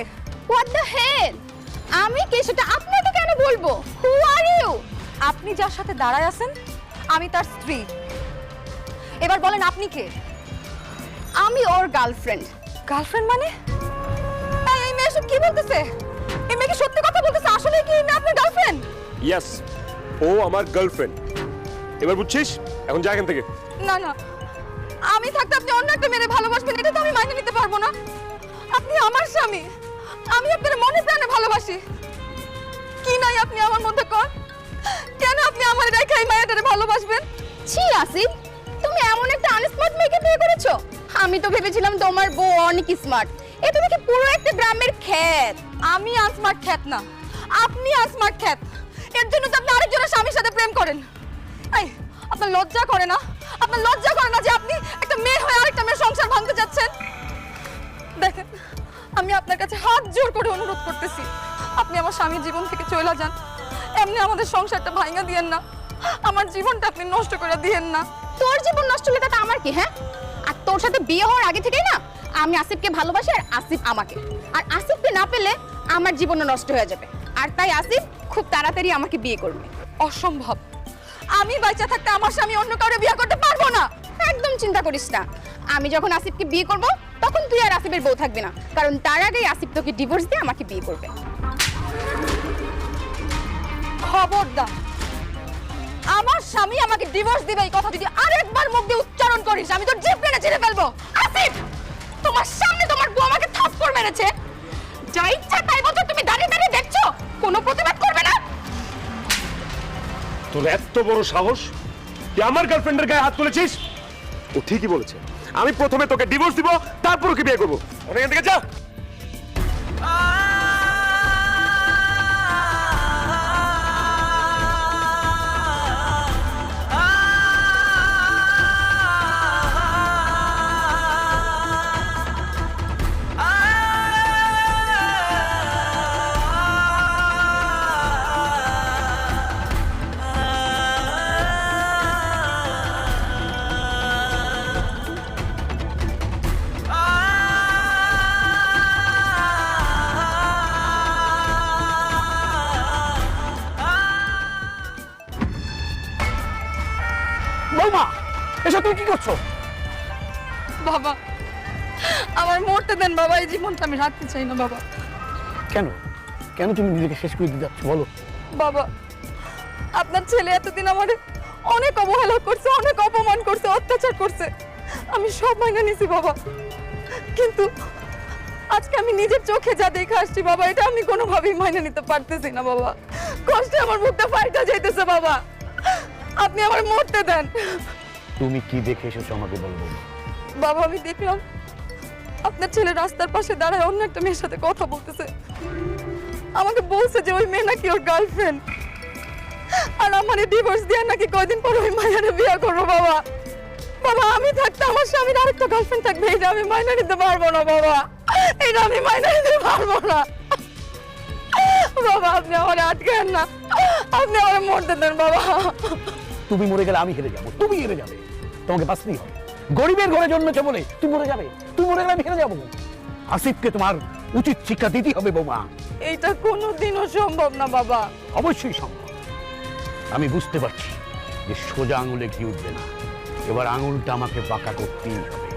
হোয়াট দ্য হেল, আমি কে সেটা আপনাকে কেন বলবো? হু আর ইউ? আপনি যার সাথে দাঁড়ায় আছেন আমি তার স্ত্রী। এবার বলেন আপনি কে? আমি ওর গার্লফ্রেন্ড। গার্লফ্রেন্ড মানে? এই মেয়ে সব কি বলতেছে? এই মেয়ে কি সত্যি কথা বলতেছে? আসলে কি এই মেয়ে আপনার গার্লফ্রেন্ড? ইয়েস, ও আমার গার্লফ্রেন্ড। এবার বুঝছিস? এখন যা এখান থেকে। না না, আমি থাকতে আপনি অন্য একটা মেয়ে ভালোবাসবেন এটা তো আমি মাইনে নিতে পারবো না। আপনি আমার স্বামী, আমি আপনার মনে প্রাণে ভালোবাসি। কি নাই আপনি আমার মধ্যে কর? কেন আপনি আমার রেখে এই মায়াটারে ভালোবাসবেন? ছি আসিফ, তুমি এমন একটা আনস্মার্ট মেয়েকে বিয়ে করেছো। আমি তো ভেবেছিলাম তোমার বউ অনেক স্মার্ট। এ তুমি কি পুরো একটা গ্রামের খ্যাত। আমি আনস্মার্ট খ্যাত না, আপনি আনস্মার্ট খ্যাত। এর জন্য তো আপনি আরেকজনের স্বামীর সাথে প্রেম করেন। এই, আপনার লজ্জা করে না? আপনার লজ্জা করে না যে আপনি একটা মেয়ে হয়ে আরেকটা মেয়ের সংসার ভাঙতে যাচ্ছেন? দেখেন, আমি আপনার কাছে হাত জোর করে অনুরোধ করতেছি, আপনি আমার স্বামীর জীবন থেকে চলে যান। এমনি আমাদের সংসারটা ভাঙা দিয়েন না, আমার জীবনটা আপনি নষ্ট করে দিয়েন না। তোর জীবন নষ্ট হলে তাতে আমার কি? হ্যাঁ, আর তোর সাথে বিয়ে হওয়ার আগে থেকেই না আমি আসিফকে ভালোবাসি, আর আসিফ আমাকে। আর আসিফকে না পেলে আমার জীবনও নষ্ট হয়ে যাবে। আর তাই আসিফ খুব তাড়াতাড়ি আমাকে বিয়ে করবে। অসম্ভব, আমি বাচ্চা থাকতে আমার স্বামী অন্য কাউকে বিয়ে করতে পারবো না। একদম চিন্তা করিস না, আমি যখন আসিফকে বিয়ে করব তখন তুই আর আসিফের বউ থাকবি না, কারণ তার আগেই আসিফ তোকে ডিভোর্স দিয়ে আমাকে বিয়ে করবে। খবরদার, আমার স্বামী আমাকে ডিভোর্স দিবে এই কথা যদি আরেকবার মুখ দিয়ে উচ্চারণ করিস আমি তোর জিভ টেনে ছিঁড়ে ফেলবো। আসিফ, তোমার সামনে তোমার বউ আমাকে থাপ্পড় মেরেছে, যা ইচ্ছা তাই বলছো, তুমি দাঁড়িয়ে দাঁড়িয়ে দেখছো, কোনো প্রতিবাদ করবে না? তোর এত বড় সাহস, তুই আমার গার্লফ্রেন্ডের গায়ে হাত তুলেছিস? ও ঠিকই বলেছে, আমি প্রথমে তোকে ডিভোর্স দিব, তারপর ওকে বিয়ে করবো। অনেক দিকে যা। বৌমা, এসব তুমি কি করছো? বাবা, আমার মরতে দেন বাবা, এই জীবনটা আমি রাখতে চাই না বাবা। কেন কেন তুমি নিজেকে শেষ করে দিতে যাচ্ছ বলো? বাবা, আপনার ছেলে এতদিন আমাদের অনেক অবহেলা করছে, অনেক অপমান করছে, অত্যাচার করছে, আমি সব মাইনে নিছি বাবা। কিন্তু আজকে আমি নিজের চোখে যা দেখে আসছি বাবা, এটা আমি কোনোভাবেই মাইনে নিতে পারতেছি না বাবা। কষ্টে আমার মুখটা ফাইটা যাইতেছে বাবা, আপনি আমার মরতে দেন। তুমি কি দেখে এসেছো আমাকে বলবো? বাবা আমি দেখলাম আপনার ছেলে রাস্তার পাশে দাঁড়ায় অন্য একটা মেয়ের সাথে কথা বলতেছে। আমাকে বলছে যে ওই মেয়ে নাকি ওর গার্লফ্রেন্ড, আর আমার ডিভোর্স দিয়ে নাকি কয়দিন পর ওই মায়ের বিয়ে করবো বাবা। বাবা আমি থাকতে আমার স্বামীর আরেকটা গার্লফ্রেন্ড থাকবে, এটা আমি মাইনে নিতে পারবো না বাবা, এটা আমি মাইনে নিতে পারবো না বাবা। আপনি আমার আটকেন না, আপনি আমার মরতে দেন বাবা। তুমি মরে গেলে আমি হেরে যাবো, তুমি হেরে যাবে, তোমাকে বাঁচতেই হবে। গরিবের ঘরে জন্মেছো বলে তুমি মরে যাবে, তুমি মরে গেলে আমি হেরে যাবো। আসিফকে তোমার উচিত শিক্ষা দিতেই হবে বৌমা। এইটা কোনোদিনও সম্ভব না বাবা। অবশ্যই সম্ভব। আমি বুঝতে পারছি যে সোজা আঙুলে ঘি উঠবে না, এবার আঙুলটা আমাকে বাঁকা করতেই হবে।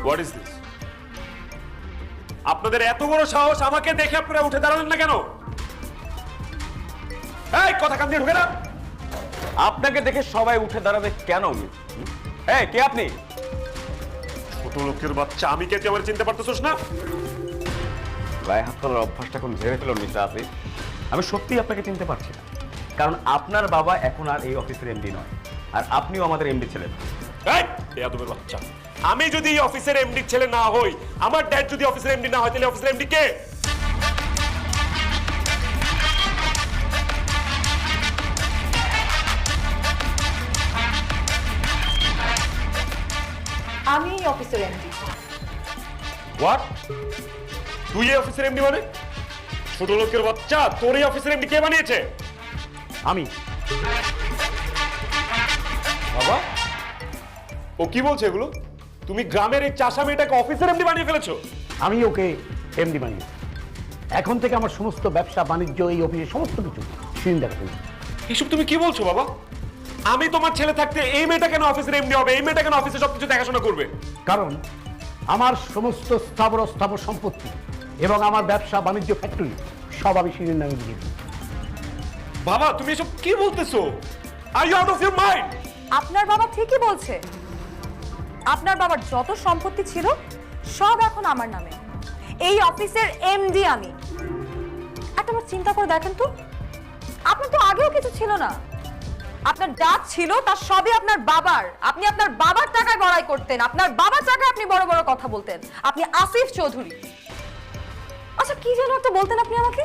What is this? আপনাদের এত বড় সাহস, আমাকে দেখে আপনারা উঠে দাঁড়ালেন না কেন? এই কথা কান দিয়ে ঢুকে না। আপনাকে দেখে সবাই উঠে দাঁড়াবে কেন? এই কে আপনি? ছোট লোকের বাচ্চা, আমি কে তুই আমার চিনতে পারতেছিস না? গায়ে হাত তোলার অভ্যাসটা এখন ঝেড়ে ফেলুন মিস্টার আসিফ। আমি সত্যিই আপনাকে চিনতে পারছি না, কারণ আপনার বাবা এখন আর এই অফিসের এমডি নয়, আর আপনিও আমাদের এমডি ছিলেন। এই বেয়াদবের বাচ্চা, আমি যদি এই অফিসের এমডি ছেলে না হই, আমার ড্যাড যদি অফিসের এমডি না হয়, তাহলে অফিসের এমডি কে? আমি এই অফিসের এমডি। হোয়াট? তুই এই অফিসের এমডি মানে? ছোট লোকের বাচ্চা, তোর এই অফিসের এমডি কে বানিয়েছে? আমি। বাবা, ও কি বলছে এগুলো? তুমি গ্রামের এই চাষা মেয়েটাকে অফিসের এমডি বানিয়ে ফেলেছো? আমি ওকে এমডি বানিয়েছি। এখন থেকে আমার সমস্ত ব্যবসা বাণিজ্য এই অফিসে সমস্ত কিছু শিরিন দেখা চলবে। এসব তুমি কি বলছো বাবা? আমি তোমার ছেলে থাকতে এই মেয়েটা কেন অফিসের এমডি হবে? এই মেয়েটা কেন অফিসে সবকিছু দেখাশোনা করবে? কারণ আমার সমস্ত স্থাবর অস্থাবর সম্পত্তি এবং আমার ব্যবসা বাণিজ্য ফ্যাক্টরি সব আমি শিরিন নামে দিয়েছি। বাবা তুমি এসব কি বলতেছো? Are you out of your mind? আপনার বাবা ঠিকই বলছে, আপনার বাবার যত সম্পত্তি ছিল সব এখন আমার নামে। এই অফিসের এমডি আমি। একবার চিন্তা করে দেখেন তো, আপনার তো আগেও কিছু ছিল না। আপনার যা ছিল তার সবই আপনার বাবার। আপনি আপনার বাবার টাকায় বড়াই করতেন, আপনার বাবার টাকায় আপনি বড় বড় কথা বলতেন। আপনি আসিফ চৌধুরী। আচ্ছা কি যেন একটা বলতেন আপনি আমাকে?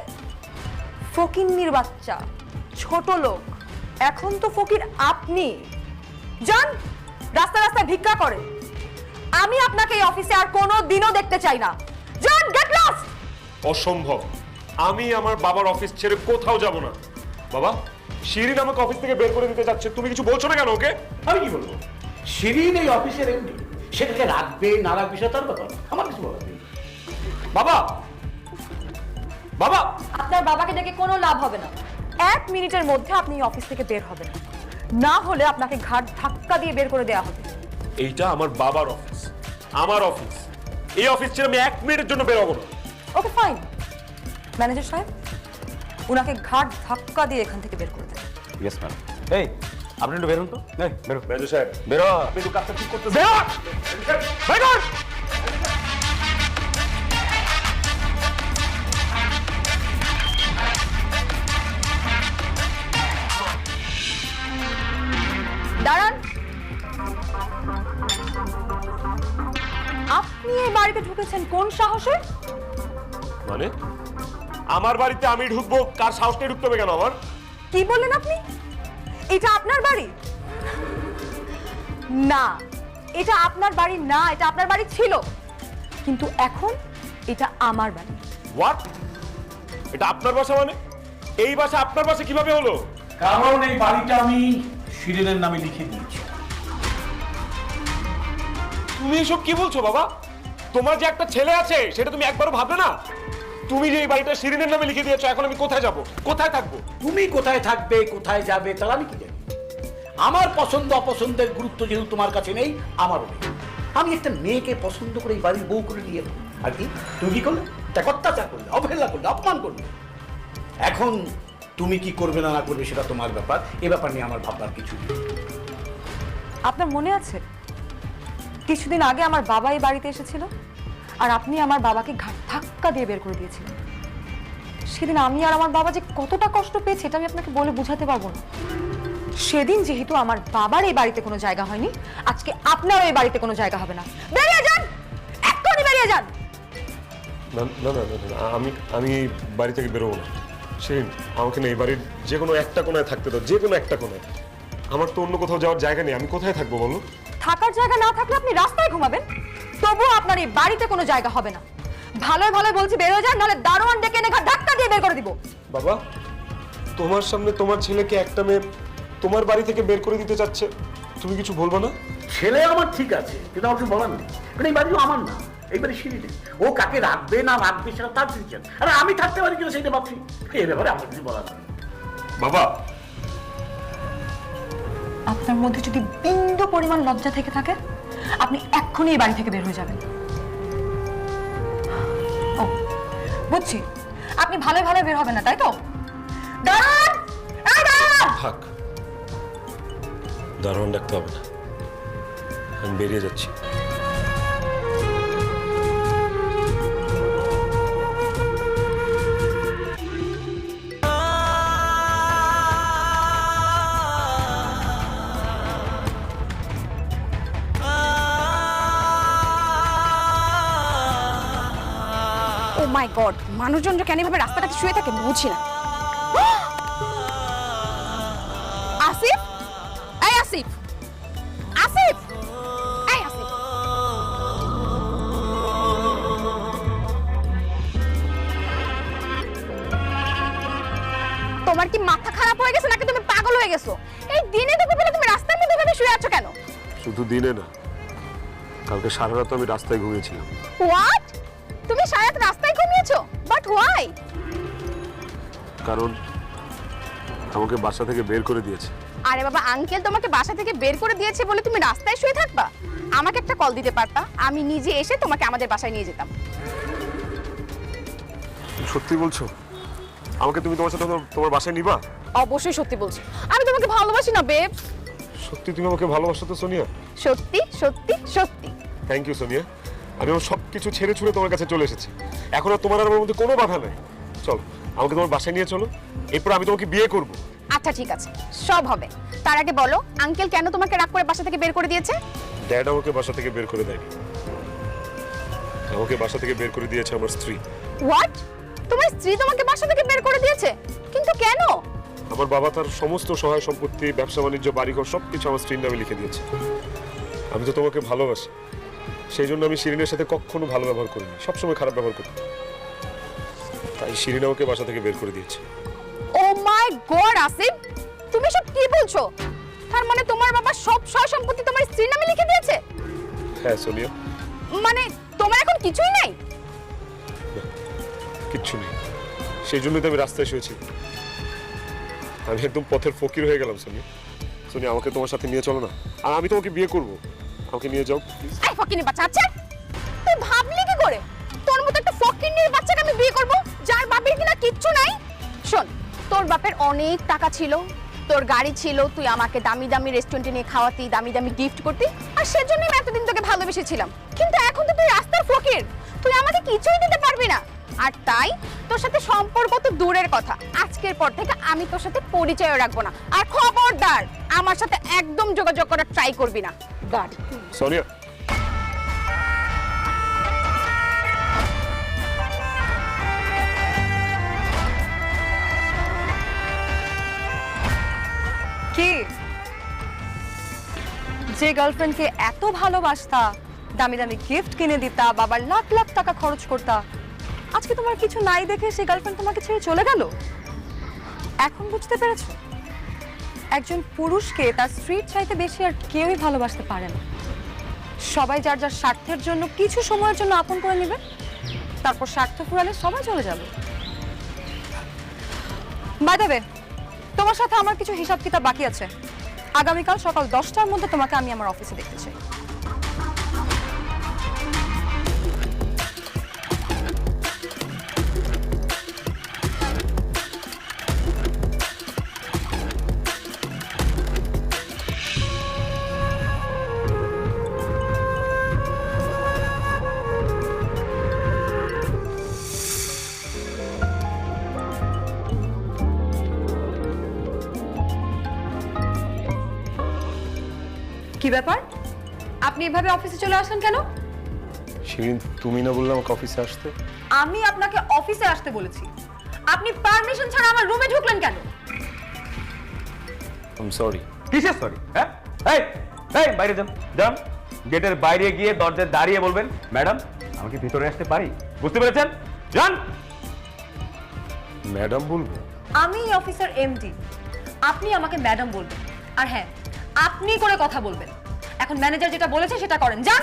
ফকিন্নির বাচ্চা, ছোট লোক। এখন তো ফকির আপনি। যান রাস্তায় রাস্তায় ভিক্ষা করেন। আমি আপনাকে এই অফিসে আর কোনো দিনও দেখতে চাই না। যান, গেট লস্ট। অসম্ভব। আমি আমার বাবার অফিস ছেড়ে কোথাও যাব না। বাবা, শিরিন আমাকে অফিস থেকে বের করে দিতে যাচ্ছে, তুমি কিছু বলছো না কেন ওকে? আমি কি বলবো? শিরিন এই অফিসের এমডি, সেটাকে রাখবে না রাখবে সেটা তার ব্যাপার, আমার কিছু বলার নেই। বাবা, বাবা, আপনার বাবাকে ডেকে কোনো লাভ হবে না। 1 মিনিটের মধ্যে আপনি এই অফিস থেকে বের হবেন, না হলে আপনাকে ঘাট ধাক্কা দিয়ে বের করে দেওয়া হবে। এইটা আমার বাবার অফিস, আমার অফিস। এই অফিস ছেড়ে আমি 1 মিনিটের জন্য বের হবো না। Okay fine. ম্যানেজার সাহেব, উনাকে ঘাট ধাক্কা দিয়ে এখান থেকে বের করে দেন। Yes ma'am. এই আপনি একটু বেরোন তো। এই বেরো ম্যানেজার সাহেব, বেরো। আপনি তো কাজটা ঠিক করতেছেন। বেরো। বেরো। দাঁড়ান। আপনি এই বাড়িতে ঢুকেছেন কোন সাহসে? মানে আমার বাড়িতে আমি ঢুকবো, কার সাহস নিয়ে ঢুকতে হবে কেন আমার? কি বললেন আপনি? এটা আপনার বাড়ি না, এটা আপনার বাড়ি না, এটা আপনার বাড়ি ছিল, কিন্তু এখন এটা আমার বাড়ি। হোয়াট? এটা আপনার বাসা মানে? এই বাসা আপনার বাসা কিভাবে হলো? কারণ এই বাড়িটা আমি শিরিনের নামে লিখে দিয়েছি। তুমি এসব কি বলছো বাবা? তোমার যে একটা ছেলে আছে সেটা তুমি একবারও ভাবলে না? তুমি যে এই বাড়িটা শিরিনের নামে লিখে দিয়েছো, এখন আমি কোথায় যাব, কোথায় থাকবো? তুমি কোথায় থাকবে, কোথায় যাবে তাহলে আমি কি জানি? আমার পছন্দ অপছন্দের গুরুত্ব যেহেতু তোমার কাছে নেই, আমারও নেই। আমি একটা মেয়েকে পছন্দ করে এই বাড়ির বউ করে নিয়ে এলাম, আর কি তুমি কি করলে? তাকে অত্যাচার করলে, অবহেলা করলে, অপমান করলে। এখন তুমি কি করবে না না করবে সেটা তোমার ব্যাপার, এ ব্যাপার নিয়ে আমার ভাববার কিছু নেই। আপনার মনে আছে কিছুদিন আগে আমার বাবা এই বাড়িতে এসেছিল আর আপনি আমার বাবাকে ঘাট ধাক্কা দিয়ে বের করে দিয়েছিলেন? সেদিন আমি আর আমার বাবা যে কতটা কষ্ট পেয়েছি এটা আমি আপনাকে বলে বোঝাতে পারবো না। সেদিন যেহেতু আমার বাবার এই বাড়িতে কোনো জায়গা হয়নি, আজকে আপনারও এই বাড়িতে কোনো জায়গা হবে না। বেরিয়ে যান, এক্ষুনি বেরিয়ে যান। না না না না না, আমি এই বাড়ি থেকে বেরোবো না। শিরিন, আমাকে না এই বাড়ির যে কোনো একটা কোনায় থাকতে দাও, যে কোনো একটা কোনায়। আমার তো অন্য কোথাও যাওয়ার জায়গা নেই, আমি কোথায় থাকবো বলো? থাকার জায়গা না থাকলে আপনি রাস্তায় ঘুমাবেন, তবুও আপনার এই বাড়িতে কোনো জায়গা হবে না। ভালোই ভালোই বলছি বেরিয়ে যান, নাহলে দারোয়ান ডেকে এনে ঘাট ধাক্কা দিয়ে বের করে দিব। বাবা, তোমার সামনে তোমার ছেলেকে একটা মেয়ে তোমার বাড়ি থেকে বের করে দিতে চাচ্ছে, তুমি কিছু বলবো না? ছেলে আমার ঠিক আছে, কিন্তু আমার কিছু বলার নেই, কারণ এই বাড়িও আমার না, এই বাড়ি সিঁড়িতে। ও কাকে রাখবে না রাখবে সেটা তার ডিসিশন, আর আমি থাকতে পারি কিনা সেইটা ভাবছি। এই ব্যাপারে আমার কিছু বলার নেই। বাবা, আপনার মধ্যে যদি বিন্দু পরিমাণ লজ্জা থেকে থাকে, আপনি এক্ষুনি এই বাড়ি থেকে বের হয়ে যাবেন। ও বুঝছি, আপনি ভালো ভালো বের হবেন না, তাই তো? দাঁড়ান, এই দাঁড়ান। থাক, দারোয়ান ডাকতে হবে না, আমি বেরিয়ে যাচ্ছি। ও মাই গড, মানুষজন কেন এভাবে রাস্তাটাতে শুয়ে থাকে বুঝি না। আসিফ, এই আসিফ, আসিফ, এই আসিফ। তোমার কি মাথা খারাপ হয়ে গেছে নাকি তুমি পাগল হয়ে গেছো? এই দিনে দুপুরে তুমি রাস্তার মধ্যে এভাবে শুয়ে আছো কেন? শুধু দিনে না, কালকে সারা রাত আমি রাস্তায় ঘুমিয়েছিলাম। হোয়াট? তুমি সারা রাত রাস্তায় ঘুমিয়েছো? But why? কারণ আমাকে বাসা থেকে বের করে দিয়েছে। আরে বাবা, আঙ্কেল তোমাকে বাসা থেকে বের করে দিয়েছে বলে তুমি রাস্তায় শুয়ে থাকবা? আমাকে একটা কল দিতে পারতা, আমি নিজে এসে তোমাকে আমাদের বাসায় নিয়ে যেতাম। সত্যি বলছো? আমাকে তুমি তোমার সাথে তোমার বাসায় নিবা? অবশ্যই সত্যি বলছি, আমি তোমাকে ভালোবাসি না বেব। সত্যি তুমি আমাকে ভালোবাসো তো সোনিয়া? সত্যি সত্যি সত্যি। থ্যাংক ইউ সোনিয়া, আমি আমার সব কিছু ছেড়ে ছুড়ে তোমার কাছে চলে এসেছি। এখন আর তোমার আর আমার মধ্যে কোনো বাধা নেই। চলো, আমাকে তোমার বাসায় নিয়ে চলো, এরপর আমি তোমাকে বিয়ে করব। আচ্ছা ঠিক আছে, সব হবে। তার আগে বলো, আঙ্কেল কেন তোমাকে রাগ করে বাসা থেকে বের করে দিয়েছে? ড্যাড আমাকে বাসা থেকে বের করে দেয়নি, আমাকে বাসা থেকে বের করে দিয়েছে আমার স্ত্রী। হোয়াট? তোমার স্ত্রী তোমাকে বাসা থেকে বের করে দিয়েছে? কিন্তু কেন? আমার বাবা তার সমস্ত সহায় সম্পত্তি, ব্যবসা বাণিজ্য, বাড়িঘর সবকিছু আমার স্ত্রীর নামে লিখে দিয়েছে। আমি তো তোমাকে ভালোবাসি, সেই জন্য আমি শিরিনের সাথে কখনো ভালো ব্যবহার করিনি, সবসময় খারাপ ব্যবহার করতাম। তাই শিরিন আমাকে বাসা থেকে বের করে দিয়েছে। ও মাই গড আসিফ, তুমি সব কি বলছো? তার মানে তোমার বাবা সব সয় সম্পত্তি তোমার স্ত্রীর নামে লিখে দিয়েছে? হ্যাঁ সোনিয়া। মানে তোমার এখন কিছুই নাই? কিচ্ছু নেই, সেই জন্যই তো আমি রাস্তায় শুয়েছি। আমি একদম পথের ফকির হয়ে গেলাম সোনিয়া। সোনিয়া, আমাকে তোমার সাথে নিয়ে চলো না, আর আমি তোমাকে বিয়ে করব। আমাকে নিয়ে যাও প্লিজ। এই ফকিনি বাচ্চা, আচ্ছা তুই ভাবলি কি করে তোর মতো একটা ফকিনির বাচ্চাকে আমি বিয়ে করব, যার বাপের কিনা কিচ্ছু নাই? শোন, তোর বাপের অনেক টাকা ছিল, তোর গাড়ি ছিল, তুই আমাকে দামি দামি রেস্টুরেন্টে নিয়ে খাওয়াতি, দামি দামি গিফট করতি, আর সেজন্যই আমি এতদিন তোকে ভালোবেসেছিলাম। কিন্তু এখন তো তুই রাস্তার ফকির, তুই আমাকে কিছুই দিতে পারবি না। আর তাই তোর সাথে সম্পর্ক তো দূরের কথা, আজকের পর থেকে আমি তোর সাথে পরিচয় রাখবো না। আর খবরদার আমার সাথে একদম যোগাযোগ করার ট্রাই করবি না। গাড়ি সোনিয়া, কি যে গার্লফ্রেন্ডকে এত ভালোবাসতা, দামি দামি গিফট কিনে দিতা, বাবার লাখ লাখ টাকা খরচ করতা, আজকে তোমার কিছু নাই দেখে সেই গার্লফ্রেন্ড তোমাকে ছেড়ে চলে গেল? এখন বুঝতে পেরেছো, একজন পুরুষকে তার স্ত্রীর চাইতে বেশি আর কেউই ভালোবাসতে পারে না। সবাই যার যার স্বার্থের জন্য কিছু সময়ের জন্য আপন করে নেবে, তারপর স্বার্থ ফুরালে সবাই চলে যাবে। বাই দ্য ওয়ে, তোমার সাথে আমার কিছু হিসাব কিতাব বাকি আছে। আগামীকাল সকাল 10টার মধ্যে তোমাকে আমি আমার অফিসে দেখতে চাই। কি ব্যাপার আপনি এভাবে অফিসে চলে আসলেন কেন? শিরিন, তুমি না বললে আমাকে অফিসে আসতে? আমি আপনাকে অফিসে আসতে বলেছি, আপনি পারমিশন ছাড়া আমার রুমে ঢুকলেন কেন? I am sorry. কিসের সরি? হ্যাঁ, এই এই বাইরে যান, যান। গেটের বাইরে গিয়ে দরজায় দাঁড়িয়ে বলবেন, ম্যাডাম আমি কি ভিতরে আসতে পারি? বুঝতে পেরেছেন? যান। ম্যাডাম বলবো? আমি এই অফিসার এমডি, আপনি আমাকে ম্যাডাম বলবেন। আর হ্যাঁ, আপনি করে কথা বলবেন। এখন ম্যানেজার যেটা বলেছে সেটা করেন, যান।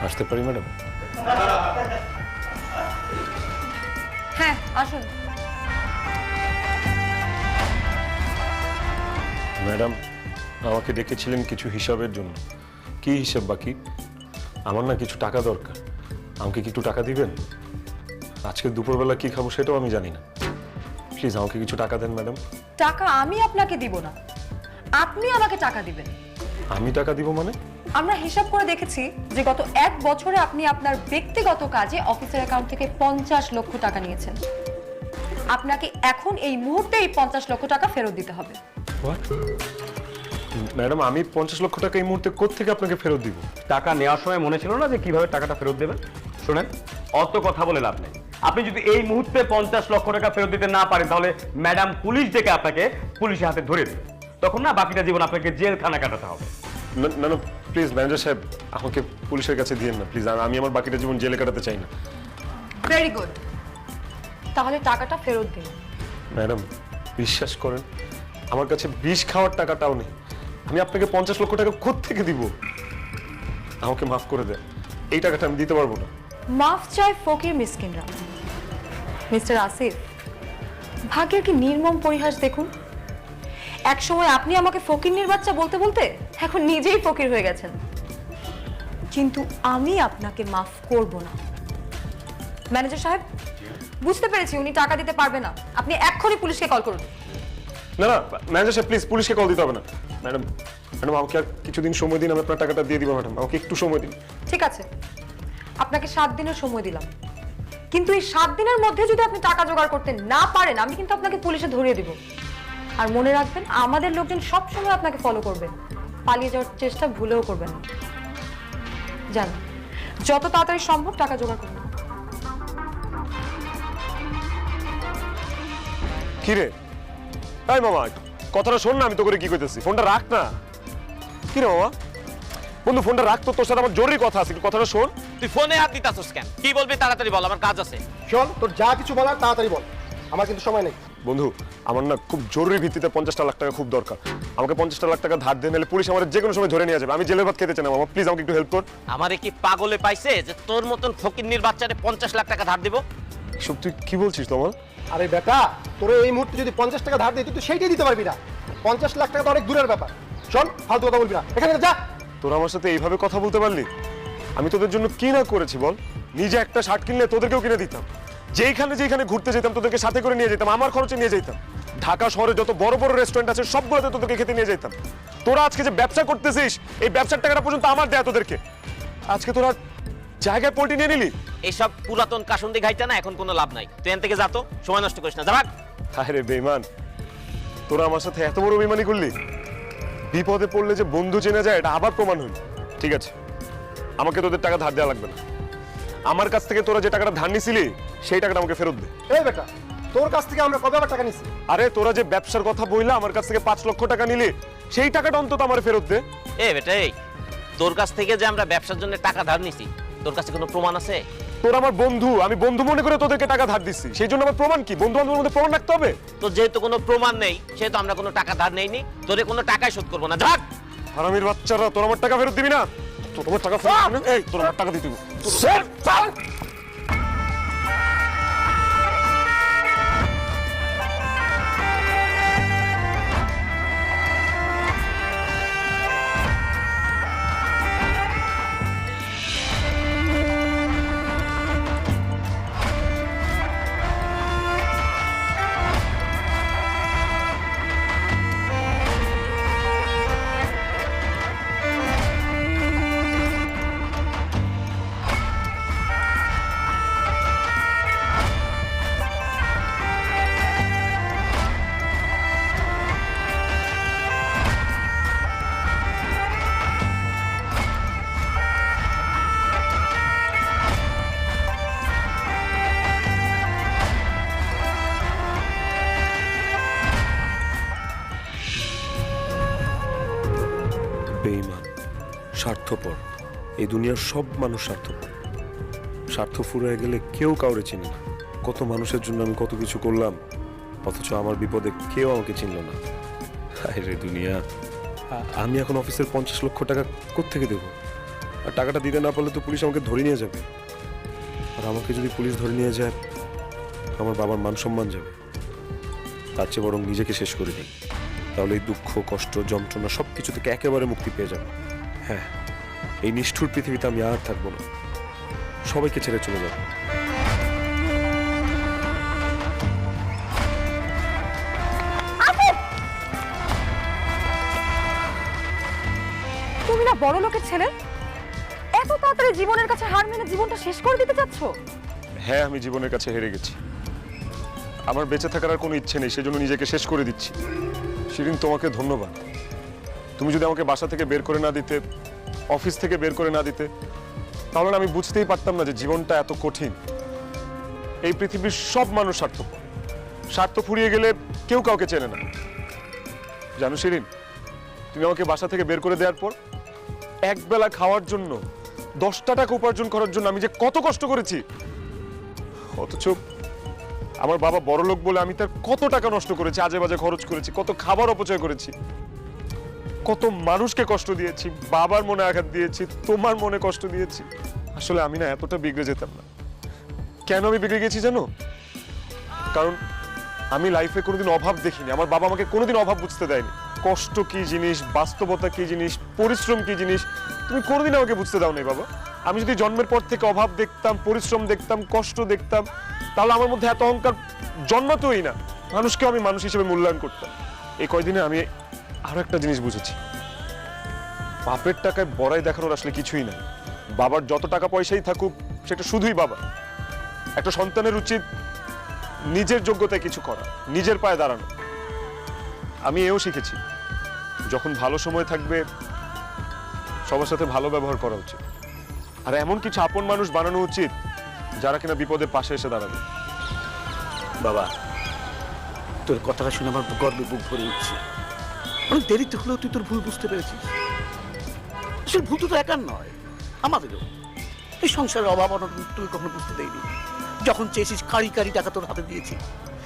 আসতে পারি ম্যাডাম? হ্যাঁ আসুন। ম্যাডাম আমাকে ডেকেছিলেন কিছু হিসাবের জন্য। কি হিসাব বাকি? আমার না কিছু টাকা দরকার, আমাকে কি একটু টাকা দিবেন? আজকে দুপুরবেলা কি খাবো সেটাও আমি জানি না। প্লিজ আমাকে কিছু টাকা দেন ম্যাডাম। টাকা আমি আপনাকে দিব না, আপনি আমাকে টাকা দিবেন। আমি টাকা দিব মানে? আমরা হিসাব করে দেখেছি যে গত 1 বছরে আপনি আপনার ব্যক্তিগত কাজে অফিসের অ্যাকাউন্ট থেকে 50 লক্ষ টাকা নিয়েছেন। আপনাকে এখন এই মুহূর্তে এই 50 লক্ষ টাকা ফেরত দিতে হবে। ম্যাডাম আমি 50 লক্ষ টাকা এই মুহূর্তে কোত্থেকে আপনাকে ফেরত দিব? টাকা নেওয়ার সময় মনে ছিল না যে কিভাবে টাকাটা ফেরত দেবেন? শুনেন, অত কথা বলে লাভ নেই। আপনি যদি এই মুহূর্তে 50 লক্ষ টাকা ফেরত দিতে না পারেন তাহলে ম্যাডাম পুলিশ ডেকে আপনাকে পুলিশের হাতে ধরে দেবে। তখন না বাকিটা জীবন আপনাকে জেলখানা কাটাতে হবে। না না প্লিজ ম্যানেজার সাহেব, আমাকে পুলিশের কাছে দিয়েন না প্লিজ। আমি আমার বাকিটা জীবন জেলে কাটাতে চাই না। ভেরি গুড, তাহলে টাকাটা ফেরত দিন। ম্যাডাম বিশ্বাস করেন, আমার কাছে বিষ খাওয়ার টাকাটাও নেই। আমি আপনাকে 50 লক্ষ টাকা কোত্থেকে দিব? আমাকে মাফ করে দেন, এই টাকাটা আমি দিতে পারবো না। মাফ চায় ফকির মিসকিনরা। মিস্টার আসিফ, ভাগ্যের কি নির্মম পরিহাস দেখুন। এক সময় আপনি আমাকে ফকিরনির বাচ্চা বলতে বলতে এখন নিজেই ফকির হয়ে গেছেন। কিন্তু আমি আপনাকে মাফ করব না। ম্যানেজার সাহেব, বুঝতে পেরেছি উনি টাকা দিতে পারবে না, আপনি এক্ষুনি পুলিশকে কল করুন। না না ম্যানেজার সাহেব প্লিজ, পুলিশকে কল দিতে হবে না। ম্যাডাম ম্যাডাম আমাকে আর কিছুদিন সময় দিন, আমি আপনার টাকাটা দিয়ে দিব ম্যাডাম। আমাকে একটু সময় দিন। ঠিক আছে, আপনাকে 7 দিনের সময় দিলাম, কিন্তু এই 7 দিনের মধ্যে যদি আপনি টাকা জোগাড় করতে না পারেন আমি কিন্তু আপনাকে পুলিশে ধরিয়ে দিব। আর মনে রাখবেন, আমাদের লোকজন সব সময় আপনাকে ফলো করবে, পালিয়ে যাওয়ার চেষ্টা ভুলেও করবেন না। যান, যত তাড়াতাড়ি সম্ভব টাকা জোগাড় করুন। কি রে এই মামা, কথাটা শোন না, আমি তো করে কি কইতেছি। ফোনটা রাখ না। কি রে মামা? বন্ধু ফোনটা রাখ তো, তোর সাথে আমার জরুরি কথা আছে, একটু কথাটা শোন। তুই ফোনে হাত দিতাছস কেন? কি বলবি তাড়াতাড়ি বল, আমার কাজ আছে। শোন, তোর যা কিছু বলার তাড়াতাড়ি বল, আমার কিন্তু সময় নেই। বন্ধু আমার না খুব জরুরি ভিত্তিতে 50 লাখ টাকা খুব দরকার। আমাকে 50 লাখ টাকা ধার দিয়ে নিলে পুলিশ আমার যে কোনো সময় ধরে নিয়ে যাবে। আমি জেলের ভাত খেতে চাই না মামা, প্লিজ আমাকে একটু হেল্প কর। আমারে কি পাগলে পাইছে যে তোর মতন ফকিন্নির বাচ্চারে 50 লাখ টাকা ধার দিব? সব তুই কি বলছিস তোমার? আরে বেটা, তোর এই মুহূর্তে যদি 50 টাকা ধার দিই তুই তো সেইটাই দিতে পারবি না। 50 লাখ টাকা তো অনেক দূরের ব্যাপার। শোন, ফালতু কথা বলবি না, এখানে যা। তোরা আমার সাথে এইভাবে কথা বলতে পারলি? আমি তোদের জন্য কি না করেছি বল? নিজে একটা শার্ট কিনলে তোদেরকেও কিনে দিতাম, যেখানে ঘুরতে যেতাম তোদেরকে সাথে করে নিয়ে যেতাম, আমার খরচে নিয়ে যেতাম। ঢাকা শহরে যত বড় বড় রেস্টুরেন্ট আছে সবগুলোতে তোদেরকে খেতে নিয়ে যেতাম। তোরা আজকে যে ব্যবসা করতেছিস, এই ব্যবসার টাকাটা পর্যন্ত আমার দেয়া তোদেরকে। আজকে তোরা জায়গায় পোল্ট্রি নিয়ে নিলি। এইসব পুরাতন কাসুন্দি ঘাইটা না এখন কোনো লাভ নাই। তুই এখান থেকে যা তো, সময় নষ্ট করিস না, যা ভাগ। হায় রে বেঈমান, তোরা আমার সাথে এত বড় বেঈমানি করলি? বিপদে পড়লে যে বন্ধু চেনা যায় এটা আবার প্রমাণ হইল। ঠিক আছে, আমাকে তোদের টাকা ধার দেওয়া লাগবে না। আমার কাছ থেকে তোরা যে টাকাটা ধার নিছিলি সেই টাকাটা আমাকে ফেরত দে। এই বেটা, তোর কাছ থেকে আমরা কবে আবার টাকা নিছি? আরে তোরা যে ব্যবসার কথা বইলা আমার কাছ থেকে 5 লক্ষ টাকা নিলি, সেই টাকাটা অন্তত আমার ফেরত দে। এ বেটা, এই তোর কাছ থেকে যে আমরা ব্যবসার জন্য টাকা ধার নিছি, তোর কাছে কোনো প্রমাণ আছে? তোর আমার বন্ধু, আমি বন্ধু মনে করে তোদেরকে টাকা ধার দিচ্ছি, সেই জন্য আমার প্রমাণ কি? বন্ধু বান্ধবের মধ্যে প্রমাণ রাখতে হবে। তো যেহেতু কোনো প্রমাণ নেই সেহেতু আমরা কোনো টাকা ধার নেইনি, তোরে কোনো টাকাই শোধ করবো না, যাক। হারামির বাচ্চারা, তোর আমার টাকা ফেরত দিবি না? তোর আমার টাকা ফেরত দিবি না? এই তোর আমার টাকা দিতে হবে। বেঈমান, স্বার্থপর। এই দুনিয়ার সব মানুষ স্বার্থপর। স্বার্থ ফুরিয়ে গেলে কেউ কাউরে চিনে না। কত মানুষের জন্য আমি কত কিছু করলাম, অথচ আমার বিপদে কেউ আমাকে চিনল না। আরে দুনিয়া, আমি এখন অফিসের 50 লক্ষ টাকা কোত্থেকে দেবো? আর টাকাটা দিতে না পারলে তো পুলিশ আমাকে ধরে নিয়ে যাবে। আর আমাকে যদি পুলিশ ধরে নিয়ে যায়, আমার বাবার মান সম্মান যাবে। তার চেয়ে বরং নিজেকে শেষ করে দিই, তাহলে এই দুঃখ, কষ্ট, যন্ত্রণা সব কিছু থেকে একেবারে মুক্তি পেয়ে যাবো। হ্যাঁ, এই নিষ্ঠুর পৃথিবীতে আমি আর থাকবো না, সবাইকে ছেড়ে চলে যাবো। তুমি না বড় লোকের ছেলে, এত তাড়াতাড়ি জীবনের কাছে হার মেনে জীবনটা শেষ করে দিতে চাচ্ছ? হ্যাঁ, আমি জীবনের কাছে হেরে গেছি। আমার বেঁচে থাকার আর কোনো ইচ্ছে নেই, সেজন্য নিজেকে শেষ করে দিচ্ছি। শিরিন, তোমাকে ধন্যবাদ। তুমি যদি আমাকে বাসা থেকে বের করে না দিতে, অফিস থেকে বের করে না দিতে, তাহলে না আমি বুঝতেই পারতাম না যে জীবনটা এত কঠিন। এই পৃথিবীর সব মানুষ স্বার্থপর। স্বার্থ ফুরিয়ে গেলে কেউ কাউকে চেনে না। জানো শিরিন, তুমি আমাকে বাসা থেকে বের করে দেওয়ার পর একবেলা খাওয়ার জন্য 10টা টাকা উপার্জন করার জন্য আমি যে কত কষ্ট করেছি, অথচ আমার বাবা বড়লোক বলে আমি তার কত টাকা নষ্ট করেছি, আজে বাজে খরচ করেছি, কত খাবার অপচয় করেছি, কত মানুষকে কষ্ট দিয়েছি, বাবার মনে আঘাত দিয়েছি, তোমার মনে কষ্ট দিয়েছি। আসলে আমি না এতটা বিগড়ে যেতাম না। কেন আমি বিগড়ে গেছি জানো? কারণ আমি লাইফে কোনোদিন অভাব দেখিনি। আমার বাবা আমাকে কোনোদিন অভাব বুঝতে দেয়নি। কষ্ট কি জিনিস, বাস্তবতা কি জিনিস, পরিশ্রম কি জিনিস, তুমি কোনোদিন আমাকে বুঝতে দাও নাই বাবা। আমি যদি জন্মের পর থেকে অভাব দেখতাম, পরিশ্রম দেখতাম, কষ্ট দেখতাম, তাহলে আমার মধ্যে এত অহংকার জন্মাতোই না। মানুষকে আমি মানুষ হিসেবে মূল্যায়ন করতাম। এই কয়দিনে আমি আরো একটা জিনিস বুঝেছি, বাপের টাকায় বড়াই দেখানোর আসলে কিছুই নাই। বাবার যত টাকা পয়সাই থাকুক, সেটা শুধুই বাবা। একটা সন্তানের উচিত নিজের যোগ্যতায় কিছু করা, নিজের পায়ে দাঁড়ানো। আমি এও শিখেছি, যখন ভালো সময় থাকবে সবার সাথে ভালো ব্যবহার করা উচিত। আর এমন কিছু আপন মানুষ বানানো উচিত যারা কিনা বিপদে পাশে এসে দাঁড়াবে। বাবা, তোর কথাটা শুনে আমার গর্বে বুক ভরে উঠছে। অনেক দেরিতে হলেও তুই তোর ভুল বুঝতে পেরেছিস। আসলে ভুল তো একার নয়, আমাদেরও। এই সংসারের অভাব অনটন তুই কখনো বুঝতে দেয়নি। যখন চেয়েছিস কারি কারি টাকা তোর হাতে দিয়েছি,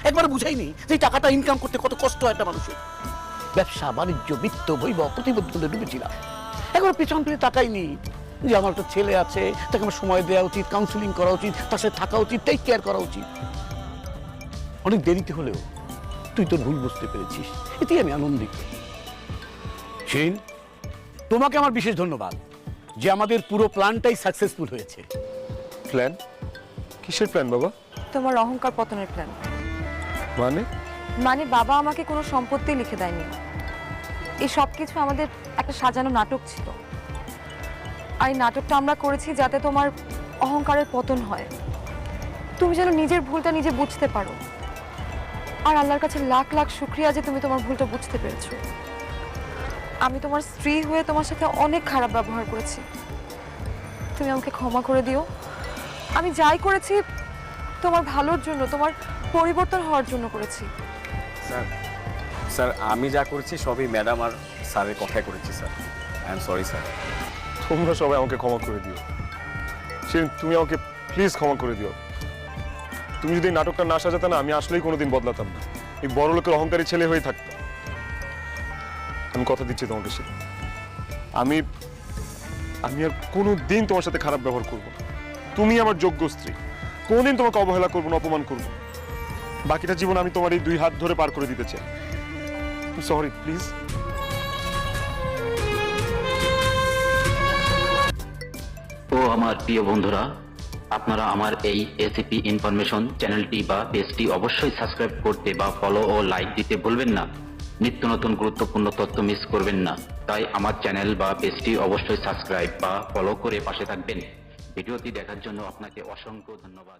একবারে বুঝাইনি যে এই টাকাটা ইনকাম করতে কত কষ্ট হয় একটা মানুষের। ব্যবসা বাণিজ্য, বিত্ত, বৈভব, প্রতিবন্ধকতা ডুবেছিলাম। একবার পেছন ফিরে তাকাইনি যে আমার একটা ছেলে আছে, তাকে আমার সময় দেওয়া উচিত, কাউন্সিলিং করা উচিত, তার সাথে থাকা উচিত, টেক কেয়ার করা উচিত। অনেক দেরিতে হলেও তুই তোর ভুল বুঝতে পেরেছিস, এতেই আমি আনন্দিত। শিরিন, তোমাকে আমার বিশেষ ধন্যবাদ যে আমাদের পুরো প্ল্যানটাই সাকসেসফুল হয়েছে। প্ল্যান? কিসের প্ল্যান বাবা? তোমার অহংকার পতনের প্ল্যান। মানে বাবা আমাকে কোনো সম্পত্তি লিখে দেয়নি। এই সব কিছু আমাদের একটা সাজানো নাটক ছিল। আর এই নাটকটা আমরা করেছি যাতে তোমার অহংকারের পতন হয়, তুমি যেন নিজের ভুলটা নিজে বুঝতে পারো। আর আল্লাহর কাছে লাখ লাখ শুকরিয়া যে তুমি তোমার ভুলটা বুঝতে পেরেছো। আমি তোমার স্ত্রী হয়ে তোমার সাথে অনেক খারাপ ব্যবহার করেছি, তুমি আমাকে ক্ষমা করে দিও। আমি যাই করেছি তোমার ভালোর জন্য, তোমার পরিবর্তন হওয়ার জন্য করেছি। স্যার, আমি যা করেছি সবই ম্যাডাম আর স্যারের কথাই করেছি sir. I am sorry sir. তোমরা সবাই আমাকে ক্ষমা করে দিও। শিরিন, তুমি আমাকে প্লিজ ক্ষমা করে দিও। তুমি যদি এই নাটকটা না সাজাতে না, আমি আসলেই কোনোদিন বদলাতাম না। এই বড় লোকের অহংকারী ছেলে হয়ে থাকতাম। আমি কথা দিচ্ছি তোমাকে শিরিন, আমি আর কোনোদিন তোমার সাথে খারাপ ব্যবহার করবো না। তুমি আমার যোগ্য স্ত্রী, কোনোদিন তোমাকে অবহেলা করবো না, অপমান করবো না। বাকিটা জীবন আমি তোমার এই 2 হাত ধরে পার করে দিতে চাই। Sorry please. ও আমার প্রিয় বন্ধুরা, আপনারা আমার এই এসিপি ইনফরমেশন চ্যানেলটি বা পেজটি অবশ্যই সাবস্ক্রাইব করতে বা ফলো ও লাইক দিতে ভুলবেন না। নিত্য নতুন গুরুত্বপূর্ণ তথ্য মিস করবেন না। তাই আমার চ্যানেল বা পেজটি অবশ্যই সাবস্ক্রাইব বা ফলো করে পাশে থাকবেন। ভিডিওটি দেখার জন্য আপনাকে অসংখ্য ধন্যবাদ।